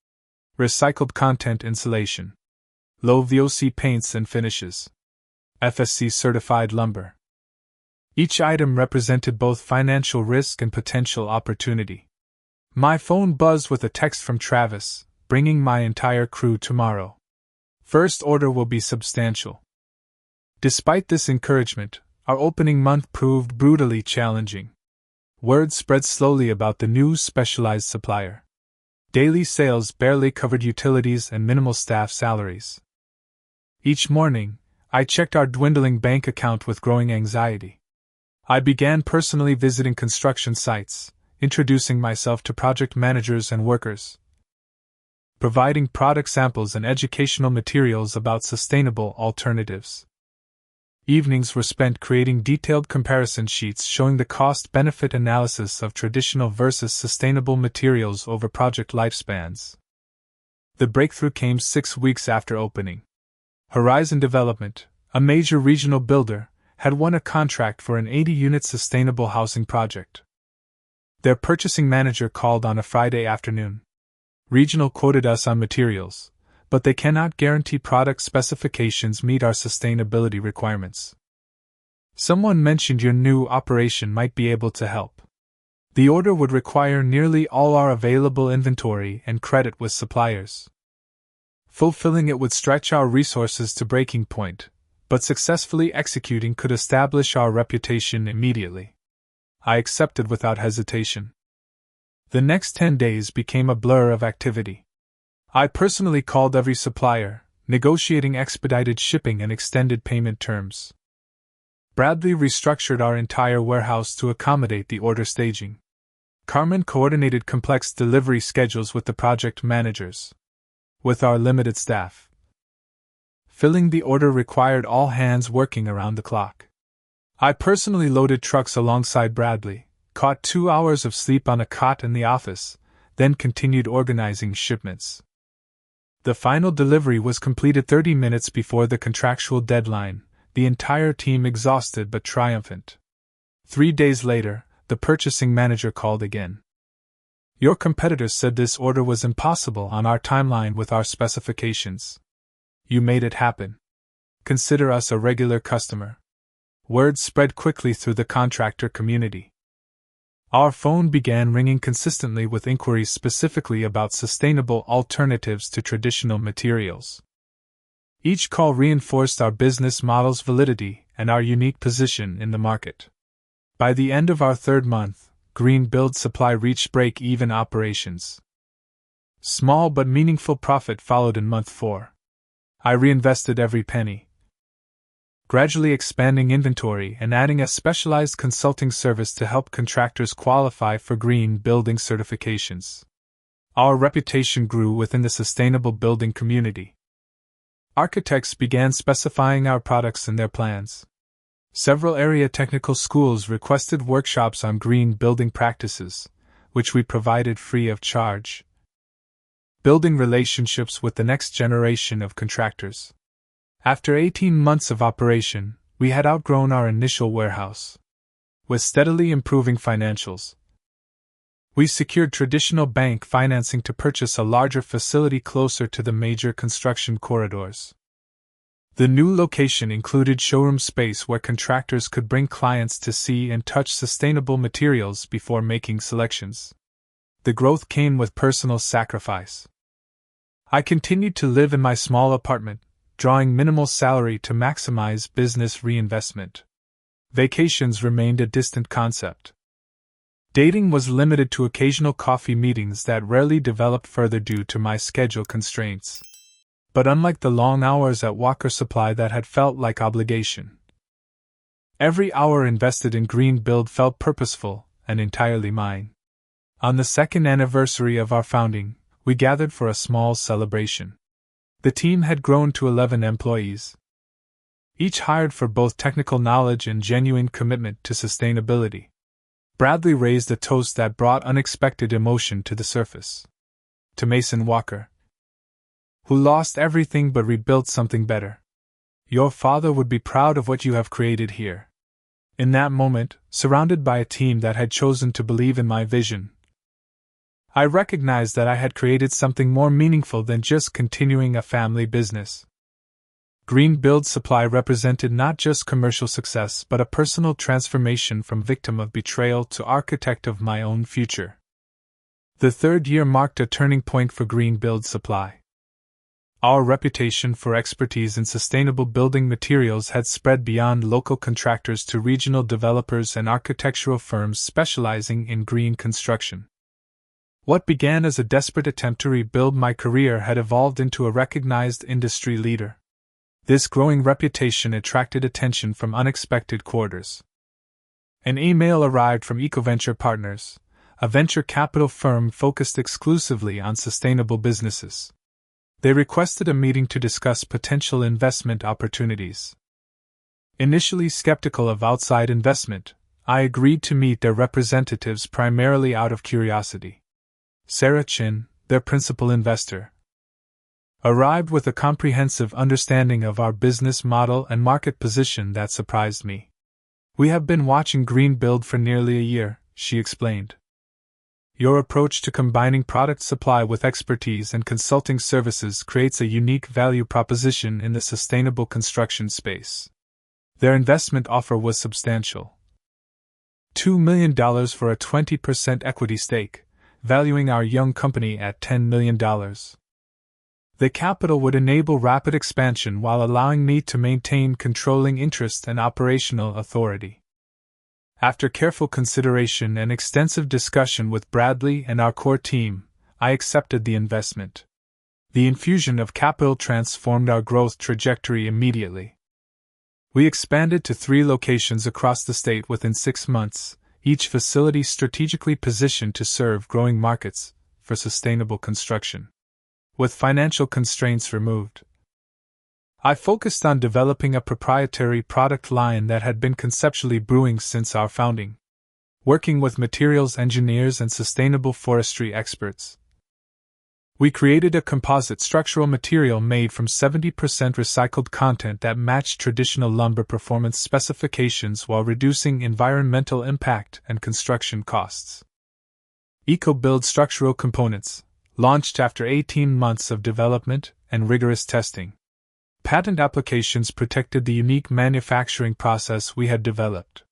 recycled content insulation, low VOC paints and finishes, FSC certified lumber. Each item represented both financial risk and potential opportunity. My phone buzzed with a text from Travis, bringing my entire crew tomorrow. First order will be substantial. Despite this encouragement, our opening month proved brutally challenging. Word spread slowly about the new specialized supplier. Daily sales barely covered utilities and minimal staff salaries. Each morning, I checked our dwindling bank account with growing anxiety. I began personally visiting construction sites, introducing myself to project managers and workers, providing product samples and educational materials about sustainable alternatives. Evenings were spent creating detailed comparison sheets showing the cost-benefit analysis of traditional versus sustainable materials over project lifespans. The breakthrough came 6 weeks after opening. Horizon Development, a major regional builder, had won a contract for an 80-unit sustainable housing project. Their purchasing manager called on a Friday afternoon. Regional quoted us on materials, but they cannot guarantee product specifications meet our sustainability requirements. Someone mentioned your new operation might be able to help. The order would require nearly all our available inventory and credit with suppliers. Fulfilling it would stretch our resources to breaking point, but successfully executing could establish our reputation immediately. I accepted without hesitation. The next 10 days became a blur of activity. I personally called every supplier, negotiating expedited shipping and extended payment terms. Bradley restructured our entire warehouse to accommodate the order staging. Carmen coordinated complex delivery schedules with the project managers. With our limited staff, filling the order required all hands working around the clock. I personally loaded trucks alongside Bradley, caught 2 hours of sleep on a cot in the office, then continued organizing shipments. The final delivery was completed 30 minutes before the contractual deadline, the entire team exhausted but triumphant. 3 days later, the purchasing manager called again. Your competitors said this order was impossible on our timeline with our specifications. You made it happen. Consider us a regular customer. Word spread quickly through the contractor community. Our phone began ringing consistently with inquiries specifically about sustainable alternatives to traditional materials. Each call reinforced our business model's validity and our unique position in the market. By the end of our 3rd month, GreenBuild Supply reached break-even operations. Small but meaningful profit followed in month 4. I reinvested every penny, gradually expanding inventory and adding a specialized consulting service to help contractors qualify for green building certifications. Our reputation grew within the sustainable building community. Architects began specifying our products in their plans. Several area technical schools requested workshops on green building practices, which we provided free of charge. Building relationships with the next generation of contractors. After 18 months of operation, we had outgrown our initial warehouse. With steadily improving financials, we secured traditional bank financing to purchase a larger facility closer to the major construction corridors. The new location included showroom space where contractors could bring clients to see and touch sustainable materials before making selections. The growth came with personal sacrifice. I continued to live in my small apartment, drawing minimal salary to maximize business reinvestment. Vacations remained a distant concept. Dating was limited to occasional coffee meetings that rarely developed further due to my schedule constraints. But unlike the long hours at Walker Supply that had felt like obligation, every hour invested in GreenBuild felt purposeful and entirely mine. On the 2nd anniversary of our founding, we gathered for a small celebration. The team had grown to 11 employees, each hired for both technical knowledge and genuine commitment to sustainability. Bradley raised a toast that brought unexpected emotion to the surface. To Mason Walker, who lost everything but rebuilt something better. Your father would be proud of what you have created here. In that moment, surrounded by a team that had chosen to believe in my vision, I recognized that I had created something more meaningful than just continuing a family business. GreenBuild Supply represented not just commercial success but a personal transformation from victim of betrayal to architect of my own future. The third year marked a turning point for GreenBuild Supply. Our reputation for expertise in sustainable building materials had spread beyond local contractors to regional developers and architectural firms specializing in green construction. What began as a desperate attempt to rebuild my career had evolved into a recognized industry leader. This growing reputation attracted attention from unexpected quarters. An email arrived from EcoVenture Partners, a venture capital firm focused exclusively on sustainable businesses. They requested a meeting to discuss potential investment opportunities. Initially skeptical of outside investment, I agreed to meet their representatives primarily out of curiosity. Sarah Chin, their principal investor, arrived with a comprehensive understanding of our business model and market position that surprised me. "We have been watching GreenBuild for nearly a year," she explained. "Your approach to combining product supply with expertise and consulting services creates a unique value proposition in the sustainable construction space." Their investment offer was substantial. $2 million for a 20% equity stake, valuing our young company at $10 million. The capital would enable rapid expansion while allowing me to maintain controlling interest and operational authority. After careful consideration and extensive discussion with Bradley and our core team, I accepted the investment. The infusion of capital transformed our growth trajectory immediately. We expanded to 3 locations across the state within 6 months, each facility strategically positioned to serve growing markets for sustainable construction. With financial constraints removed, I focused on developing a proprietary product line that had been conceptually brewing since our founding. Working with materials engineers and sustainable forestry experts, we created a composite structural material made from 70% recycled content that matched traditional lumber performance specifications while reducing environmental impact and construction costs. GreenBuild Structural Components, launched after 18 months of development and rigorous testing. Patent applications protected the unique manufacturing process we had developed.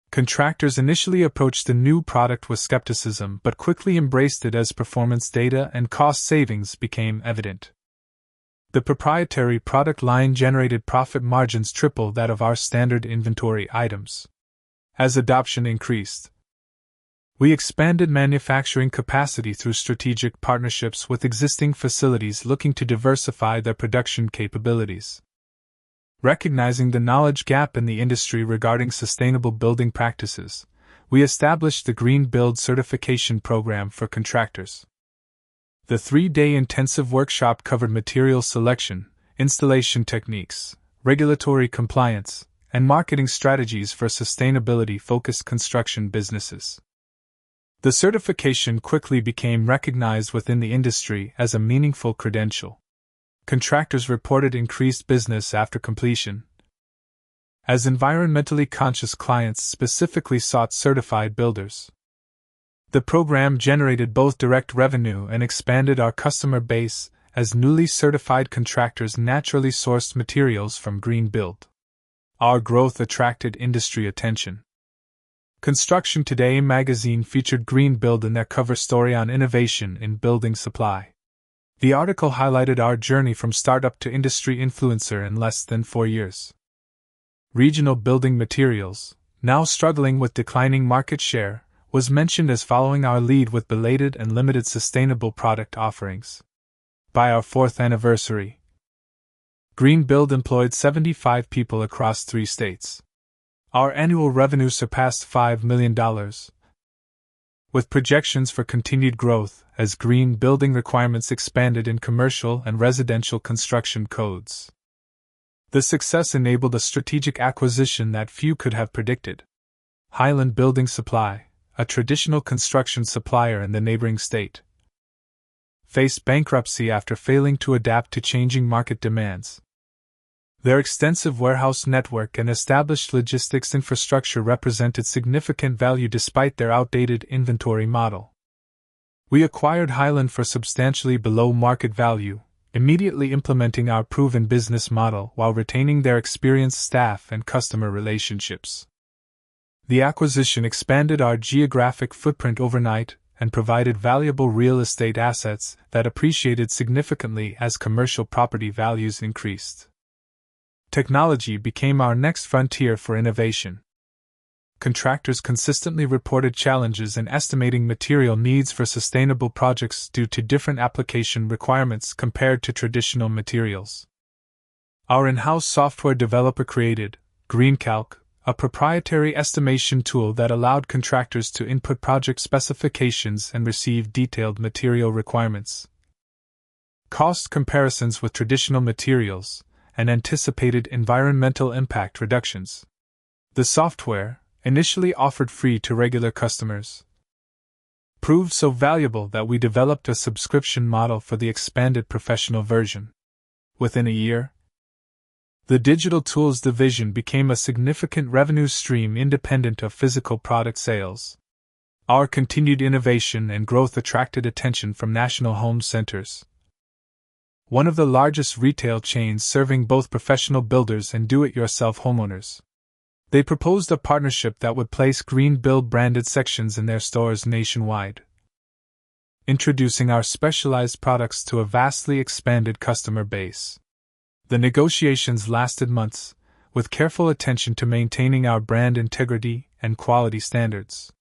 Contractors initially approached the new product with skepticism but quickly embraced it as performance data and cost savings became evident. The proprietary product line generated profit margins triple that of our standard inventory items. As adoption increased, we expanded manufacturing capacity through strategic partnerships with existing facilities looking to diversify their production capabilities. Recognizing the knowledge gap in the industry regarding sustainable building practices, we established the GreenBuild certification program for contractors. The 3-day intensive workshop covered material selection, installation techniques, regulatory compliance, and marketing strategies for sustainability-focused construction businesses. The certification quickly became recognized within the industry as a meaningful credential. Contractors reported increased business after completion, as environmentally conscious clients specifically sought certified builders. The program generated both direct revenue and expanded our customer base, as newly certified contractors naturally sourced materials from GreenBuild. Our growth attracted industry attention. Construction Today magazine featured GreenBuild in their cover story on innovation in building supply. The article highlighted our journey from startup to industry influencer in less than 4 years. Regional Building Materials, now struggling with declining market share, was mentioned as following our lead with belated and limited sustainable product offerings. By our 4th anniversary, GreenBuild employed 75 people across 3 states. Our annual revenue surpassed $5 million. With projections for continued growth as green building requirements expanded in commercial and residential construction codes. The success enabled a strategic acquisition that few could have predicted. Highland Building Supply, a traditional construction supplier in the neighboring state, faced bankruptcy after failing to adapt to changing market demands. Their extensive warehouse network and established logistics infrastructure represented significant value despite their outdated inventory model. We acquired Highland for substantially below market value, immediately implementing our proven business model while retaining their experienced staff and customer relationships. The acquisition expanded our geographic footprint overnight, and provided valuable real estate assets that appreciated significantly as commercial property values increased. Technology became our next frontier for innovation. Contractors consistently reported challenges in estimating material needs for sustainable projects due to different application requirements compared to traditional materials. Our in-house software developer created GreenCalc, a proprietary estimation tool that allowed contractors to input project specifications and receive detailed material requirements, cost comparisons with traditional materials, and anticipated environmental impact reductions. The software, initially offered free to regular customers, proved so valuable that we developed a subscription model for the expanded professional version. Within a year, the digital tools division became a significant revenue stream independent of physical product sales. Our continued innovation and growth attracted attention from national home centers, one of the largest retail chains serving both professional builders and do-it-yourself homeowners. They proposed a partnership that would place GreenBuild branded sections in their stores nationwide, introducing our specialized products to a vastly expanded customer base. The negotiations lasted months, with careful attention to maintaining our brand integrity and quality standards.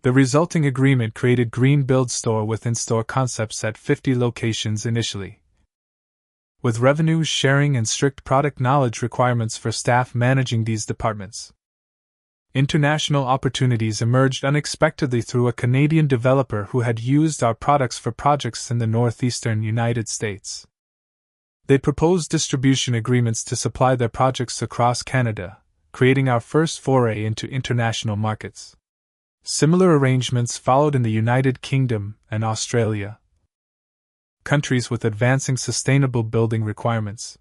The resulting agreement created GreenBuild Store with in-store concepts at 50 locations initially, with revenue sharing and strict product knowledge requirements for staff managing these departments. International opportunities emerged unexpectedly through a Canadian developer who had used our products for projects in the northeastern United States. They proposed distribution agreements to supply their projects across Canada, creating our first foray into international markets. Similar arrangements followed in the United Kingdom and Australia, countries with advancing sustainable building requirements.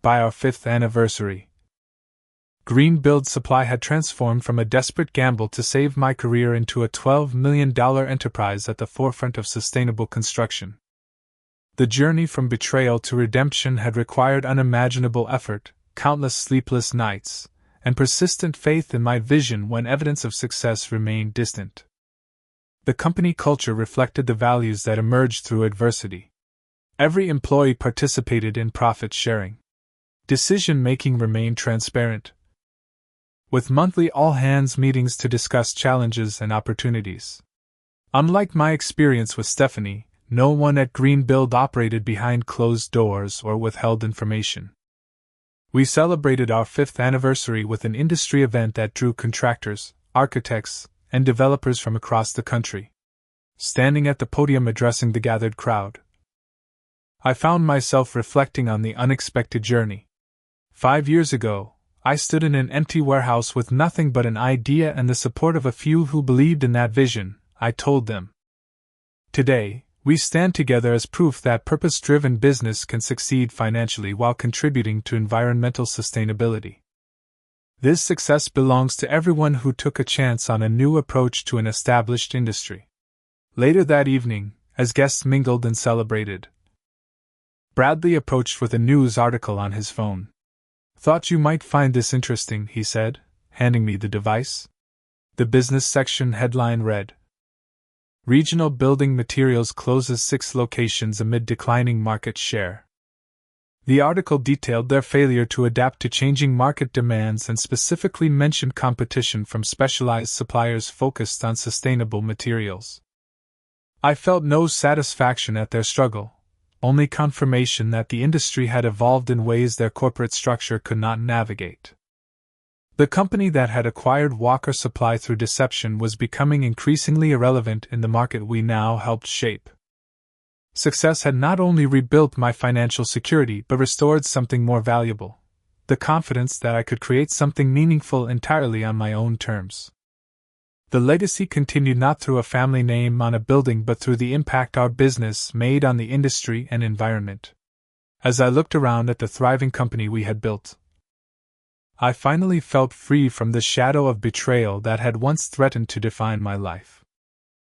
By our 5th anniversary, GreenBuild Supply had transformed from a desperate gamble to save my career into a $12 million enterprise at the forefront of sustainable construction. The journey from betrayal to redemption had required unimaginable effort, countless sleepless nights, and persistent faith in my vision when evidence of success remained distant. The company culture reflected the values that emerged through adversity. Every employee participated in profit sharing. Decision-making remained transparent, with monthly all-hands meetings to discuss challenges and opportunities. Unlike my experience with Stephanie, no one at GreenBuild operated behind closed doors or withheld information. We celebrated our 5th anniversary with an industry event that drew contractors, architects, and developers from across the country. Standing at the podium addressing the gathered crowd, I found myself reflecting on the unexpected journey. 5 years ago, I stood in an empty warehouse with nothing but an idea and the support of a few who believed in that vision, I told them. Today, we stand together as proof that purpose-driven business can succeed financially while contributing to environmental sustainability. This success belongs to everyone who took a chance on a new approach to an established industry. Later that evening, as guests mingled and celebrated, Bradley approached with a news article on his phone. "Thought you might find this interesting," he said, handing me the device. The business section headline read, "Regional Building Materials closes 6 locations amid declining market share." The article detailed their failure to adapt to changing market demands and specifically mentioned competition from specialized suppliers focused on sustainable materials. I felt no satisfaction at their struggle, only confirmation that the industry had evolved in ways their corporate structure could not navigate. The company that had acquired Walker Supply through deception was becoming increasingly irrelevant in the market we now helped shape. Success had not only rebuilt my financial security but restored something more valuable: the confidence that I could create something meaningful entirely on my own terms. The legacy continued not through a family name on a building but through the impact our business made on the industry and environment. As I looked around at the thriving company we had built, I finally felt free from the shadow of betrayal that had once threatened to define my life.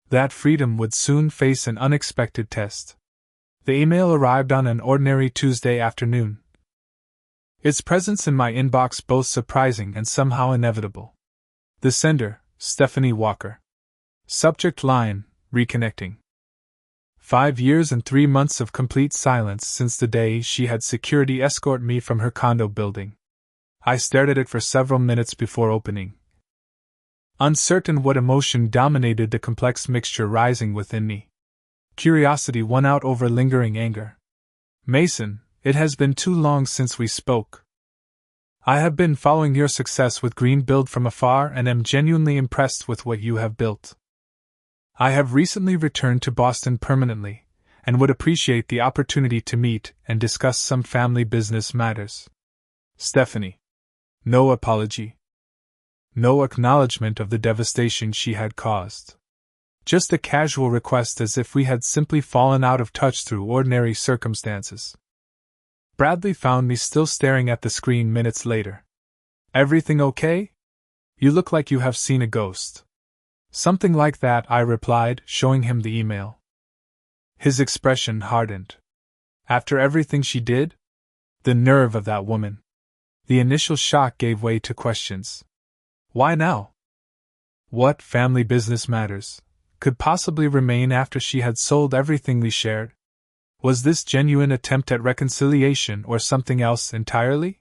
That freedom would soon face an unexpected test. The email arrived on an ordinary Tuesday afternoon, its presence in my inbox both surprising and somehow inevitable. The sender, Stephanie Walker. Subject line, reconnecting. 5 years and 3 months of complete silence since the day she had security escort me from her condo building. I stared at it for several minutes before opening, uncertain what emotion dominated the complex mixture rising within me. Curiosity won out over lingering anger. Mason, it has been too long since we spoke. I have been following your success with GreenBuild from afar and am genuinely impressed with what you have built. I have recently returned to Boston permanently, and would appreciate the opportunity to meet and discuss some family business matters. Stephanie. No apology. No acknowledgement of the devastation she had caused. Just a casual request as if we had simply fallen out of touch through ordinary circumstances. Bradley found me still staring at the screen minutes later. Everything okay? You look like you have seen a ghost. Something like that, I replied, showing him the email. His expression hardened. After everything she did? The nerve of that woman. The initial shock gave way to questions. Why now? What family business matters could possibly remain after she had sold everything we shared? Was this genuine attempt at reconciliation or something else entirely?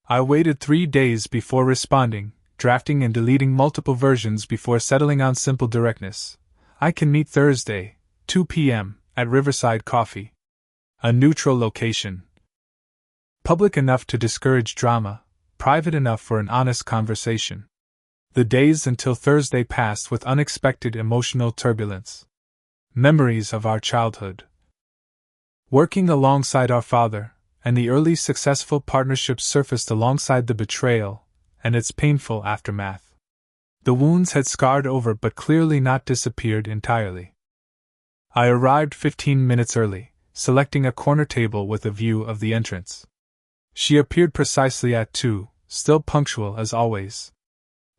I waited 3 days before responding, drafting and deleting multiple versions before settling on simple directness. I can meet Thursday, 2 p.m., at Riverside Coffee. A neutral location. Public enough to discourage drama, private enough for an honest conversation. The days until Thursday passed with unexpected emotional turbulence. Memories of our childhood. Working alongside our father, and the early successful partnership surfaced alongside the betrayal and its painful aftermath. The wounds had scarred over but clearly not disappeared entirely. I arrived 15 minutes early, selecting a corner table with a view of the entrance. She appeared precisely at 2, still punctual as always.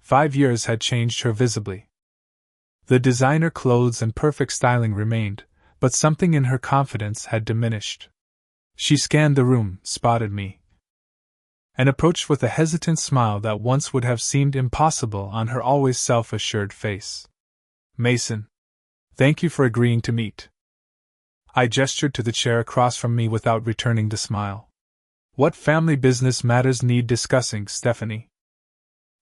5 years had changed her visibly. The designer clothes and perfect styling remained, but something in her confidence had diminished. She scanned the room, spotted me, and approached with a hesitant smile that once would have seemed impossible on her always self-assured face. Mason, thank you for agreeing to meet. I gestured to the chair across from me without returning the smile. What family business matters need discussing, Stephanie?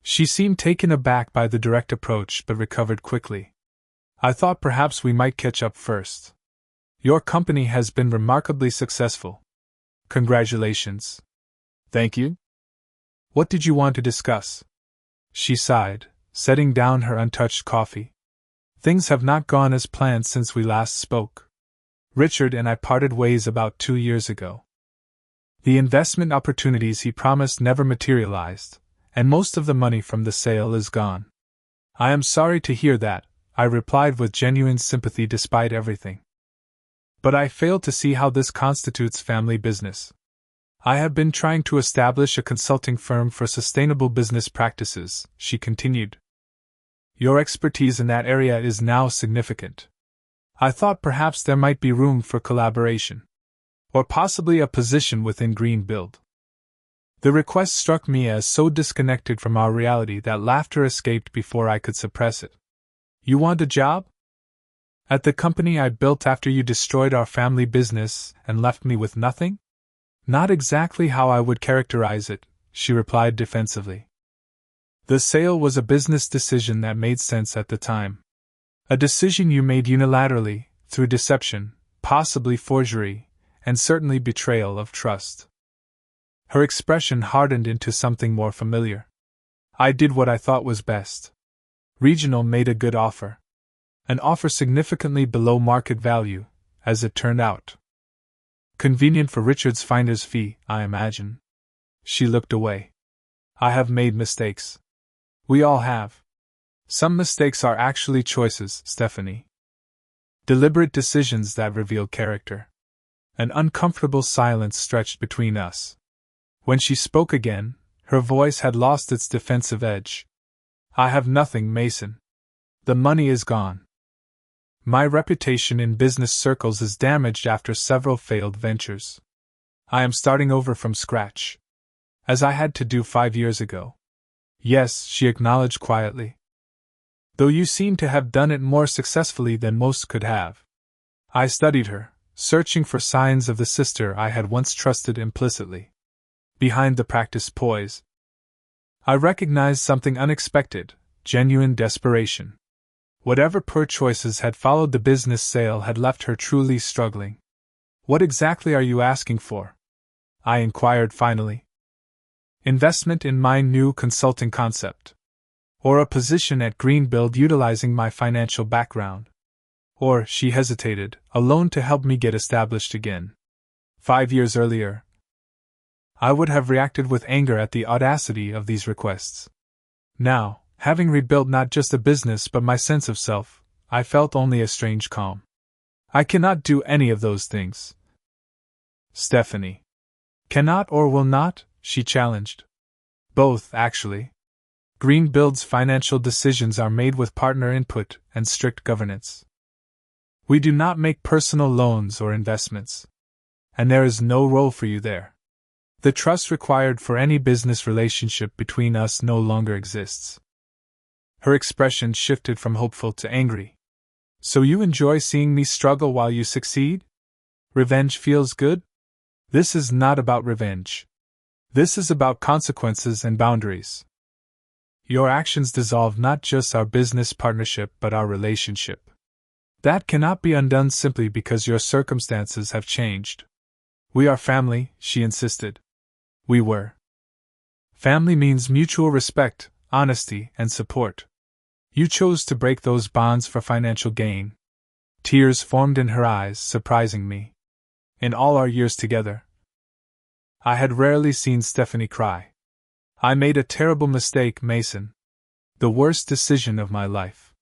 She seemed taken aback by the direct approach but recovered quickly. I thought perhaps we might catch up first. Your company has been remarkably successful. Congratulations. Thank you. What did you want to discuss? She sighed, setting down her untouched coffee. Things have not gone as planned since we last spoke. Richard and I parted ways about 2 years ago. The investment opportunities he promised never materialized, and most of the money from the sale is gone. I am sorry to hear that, I replied with genuine sympathy despite everything. But I fail to see how this constitutes family business. I have been trying to establish a consulting firm for sustainable business practices, she continued. Your expertise in that area is now significant. I thought perhaps there might be room for collaboration. Or possibly a position within GreenBuild. The request struck me as so disconnected from our reality that laughter escaped before I could suppress it. You want a job? At the company I built after you destroyed our family business and left me with nothing? Not exactly how I would characterize it, she replied defensively. The sale was a business decision that made sense at the time. A decision you made unilaterally, through deception, possibly forgery, and certainly betrayal of trust. Her expression hardened into something more familiar. I did what I thought was best. Regional made a good offer. An offer significantly below market value, as it turned out. Convenient for Richard's finder's fee, I imagine. She looked away. I have made mistakes. We all have. Some mistakes are actually choices, Stephanie. Deliberate decisions that reveal character. An uncomfortable silence stretched between us. When she spoke again, her voice had lost its defensive edge. I have nothing, Mason. The money is gone. My reputation in business circles is damaged after several failed ventures. I am starting over from scratch. As I had to do 5 years ago. Yes, she acknowledged quietly. though you seem to have done it more successfully than most could have. I studied her, searching for signs of the sister I had once trusted implicitly. Behind the practiced poise, I recognized something unexpected, genuine desperation. Whatever poor choices had followed the business sale had left her truly struggling. What exactly are you asking for? I inquired finally. Investment in my new consulting concept. Or a position at GreenBuild utilizing my financial background. Or, she hesitated, a loan to help me get established again. 5 years earlier, I would have reacted with anger at the audacity of these requests. Now, having rebuilt not just a business but my sense of self, I felt only a strange calm. I cannot do any of those things. Stephanie. Cannot or will not? She challenged. Both, actually. GreenBuild's financial decisions are made with partner input and strict governance. We do not make personal loans or investments. And there is no role for you there. The trust required for any business relationship between us no longer exists. Her expression shifted from hopeful to angry. So you enjoy seeing me struggle while you succeed? Revenge feels good? This is not about revenge. This is about consequences and boundaries. Your actions dissolve not just our business partnership but our relationship. That cannot be undone simply because your circumstances have changed. We are family, she insisted. We were. Family means mutual respect, honesty, and support. You chose to break those bonds for financial gain. Tears formed in her eyes, surprising me. In all our years together, I had rarely seen Stephanie cry. I made a terrible mistake, Mason. The worst decision of my life.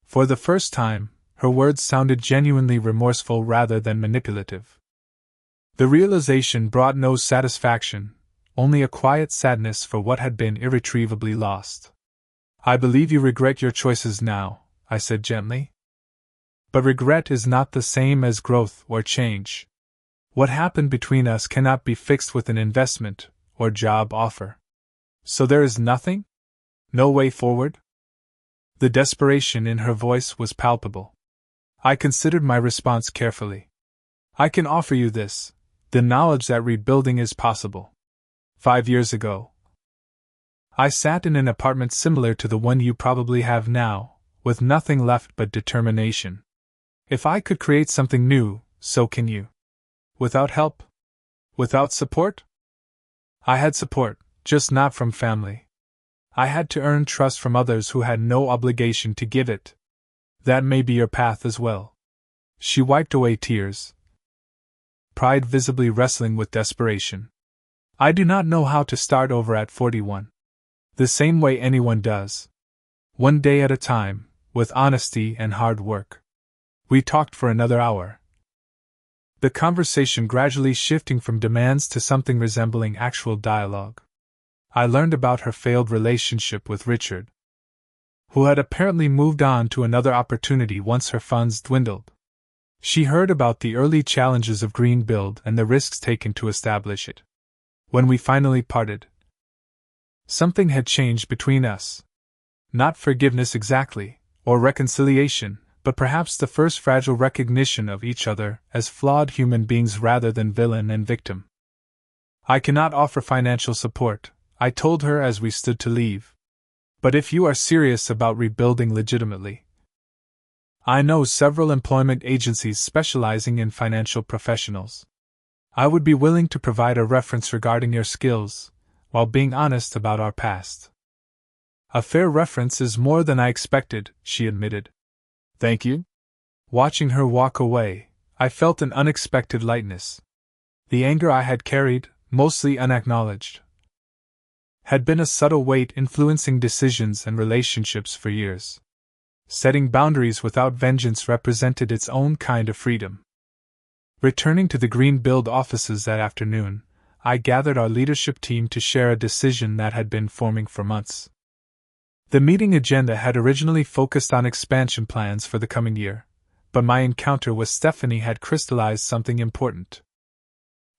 For the first time, her words sounded genuinely remorseful rather than manipulative. The realization brought no satisfaction, only a quiet sadness for what had been irretrievably lost. I believe you regret your choices now, I said gently. But regret is not the same as growth or change. What happened between us cannot be fixed with an investment or job offer. So there is nothing? No way forward? The desperation in her voice was palpable. I considered my response carefully. I can offer you this, the knowledge that rebuilding is possible. 5 years ago, I sat in an apartment similar to the one you probably have now, with nothing left but determination. If I could create something new, so can you. Without help? Without support? I had support, just not from family. I had to earn trust from others who had no obligation to give it. That may be your path as well. She wiped away tears, pride visibly wrestling with desperation. I do not know how to start over at 41. The same way anyone does. One day at a time, with honesty and hard work. We talked for another hour. The conversation gradually shifting from demands to something resembling actual dialogue. I learned about her failed relationship with Richard, who had apparently moved on to another opportunity once her funds dwindled. She heard about the early challenges of GreenBuild and the risks taken to establish it. When we finally parted, something had changed between us. Not forgiveness exactly, or reconciliation, but perhaps the first fragile recognition of each other as flawed human beings rather than villain and victim. I cannot offer financial support, I told her as we stood to leave. But if you are serious about rebuilding legitimately, I know several employment agencies specializing in financial professionals. I would be willing to provide a reference regarding your skills, while being honest about our past. A fair reference is more than I expected, she admitted. Thank you. Watching her walk away, I felt an unexpected lightness. The anger I had carried, mostly unacknowledged, had been a subtle weight influencing decisions and relationships for years. Setting boundaries without vengeance represented its own kind of freedom. Returning to the GreenBuild offices that afternoon, I gathered our leadership team to share a decision that had been forming for months. The meeting agenda had originally focused on expansion plans for the coming year, but my encounter with Stephanie had crystallized something important.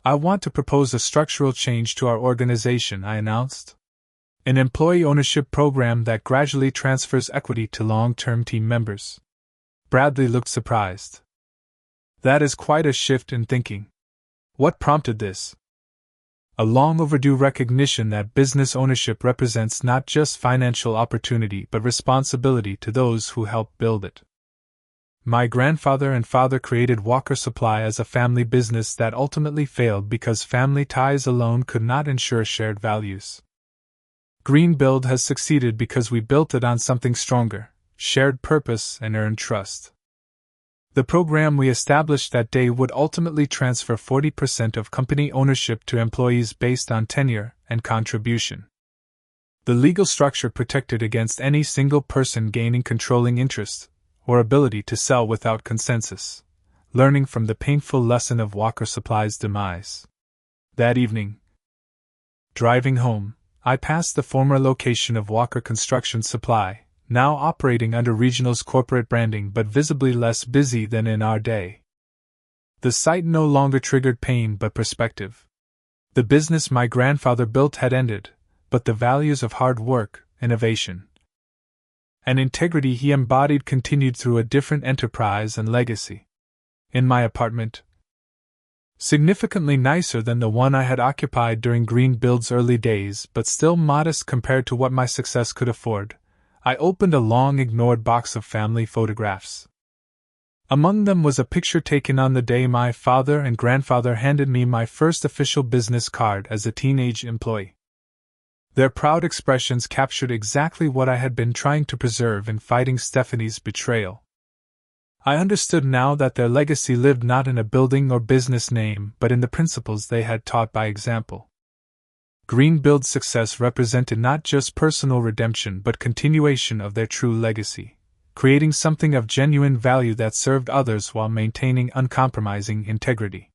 I want to propose a structural change to our organization, I announced. An employee ownership program that gradually transfers equity to long-term team members. Bradley looked surprised. That is quite a shift in thinking. What prompted this? A long overdue recognition that business ownership represents not just financial opportunity but responsibility to those who help build it. My grandfather and father created Walker Supply as a family business that ultimately failed because family ties alone could not ensure shared values. GreenBuild has succeeded because we built it on something stronger, shared purpose and earned trust. The program we established that day would ultimately transfer 40% of company ownership to employees based on tenure and contribution. The legal structure protected against any single person gaining controlling interest or ability to sell without consensus, learning from the painful lesson of Walker Supply's demise. That evening, driving home, I passed the former location of Walker Construction Supply, now operating under Regional's corporate branding but visibly less busy than in our day. The sight no longer triggered pain but perspective. The business my grandfather built had ended, but the values of hard work, innovation, and integrity he embodied continued through a different enterprise and legacy. In my apartment, significantly nicer than the one I had occupied during GreenBuild's early days but still modest compared to what my success could afford, I opened a long-ignored box of family photographs. Among them was a picture taken on the day my father and grandfather handed me my first official business card as a teenage employee. Their proud expressions captured exactly what I had been trying to preserve in fighting Stephanie's betrayal. I understood now that their legacy lived not in a building or business name but in the principles they had taught by example. GreenBuild's success represented not just personal redemption but continuation of their true legacy, creating something of genuine value that served others while maintaining uncompromising integrity.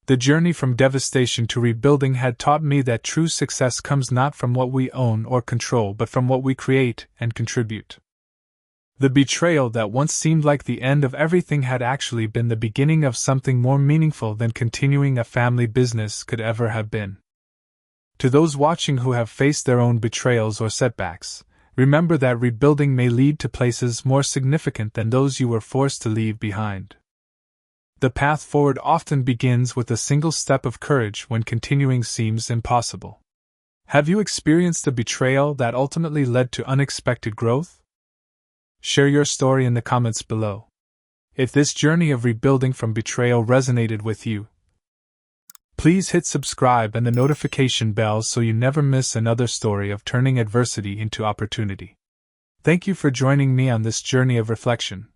The journey from devastation to rebuilding had taught me that true success comes not from what we own or control but from what we create and contribute. The betrayal that once seemed like the end of everything had actually been the beginning of something more meaningful than continuing a family business could ever have been. To those watching who have faced their own betrayals or setbacks, remember that rebuilding may lead to places more significant than those you were forced to leave behind. The path forward often begins with a single step of courage when continuing seems impossible. Have you experienced a betrayal that ultimately led to unexpected growth? Share your story in the comments below. If this journey of rebuilding from betrayal resonated with you, please hit subscribe and the notification bell so you never miss another story of turning adversity into opportunity. Thank you for joining me on this journey of reflection.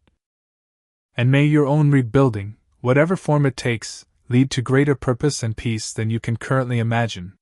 And may your own rebuilding, whatever form it takes, lead to greater purpose and peace than you can currently imagine.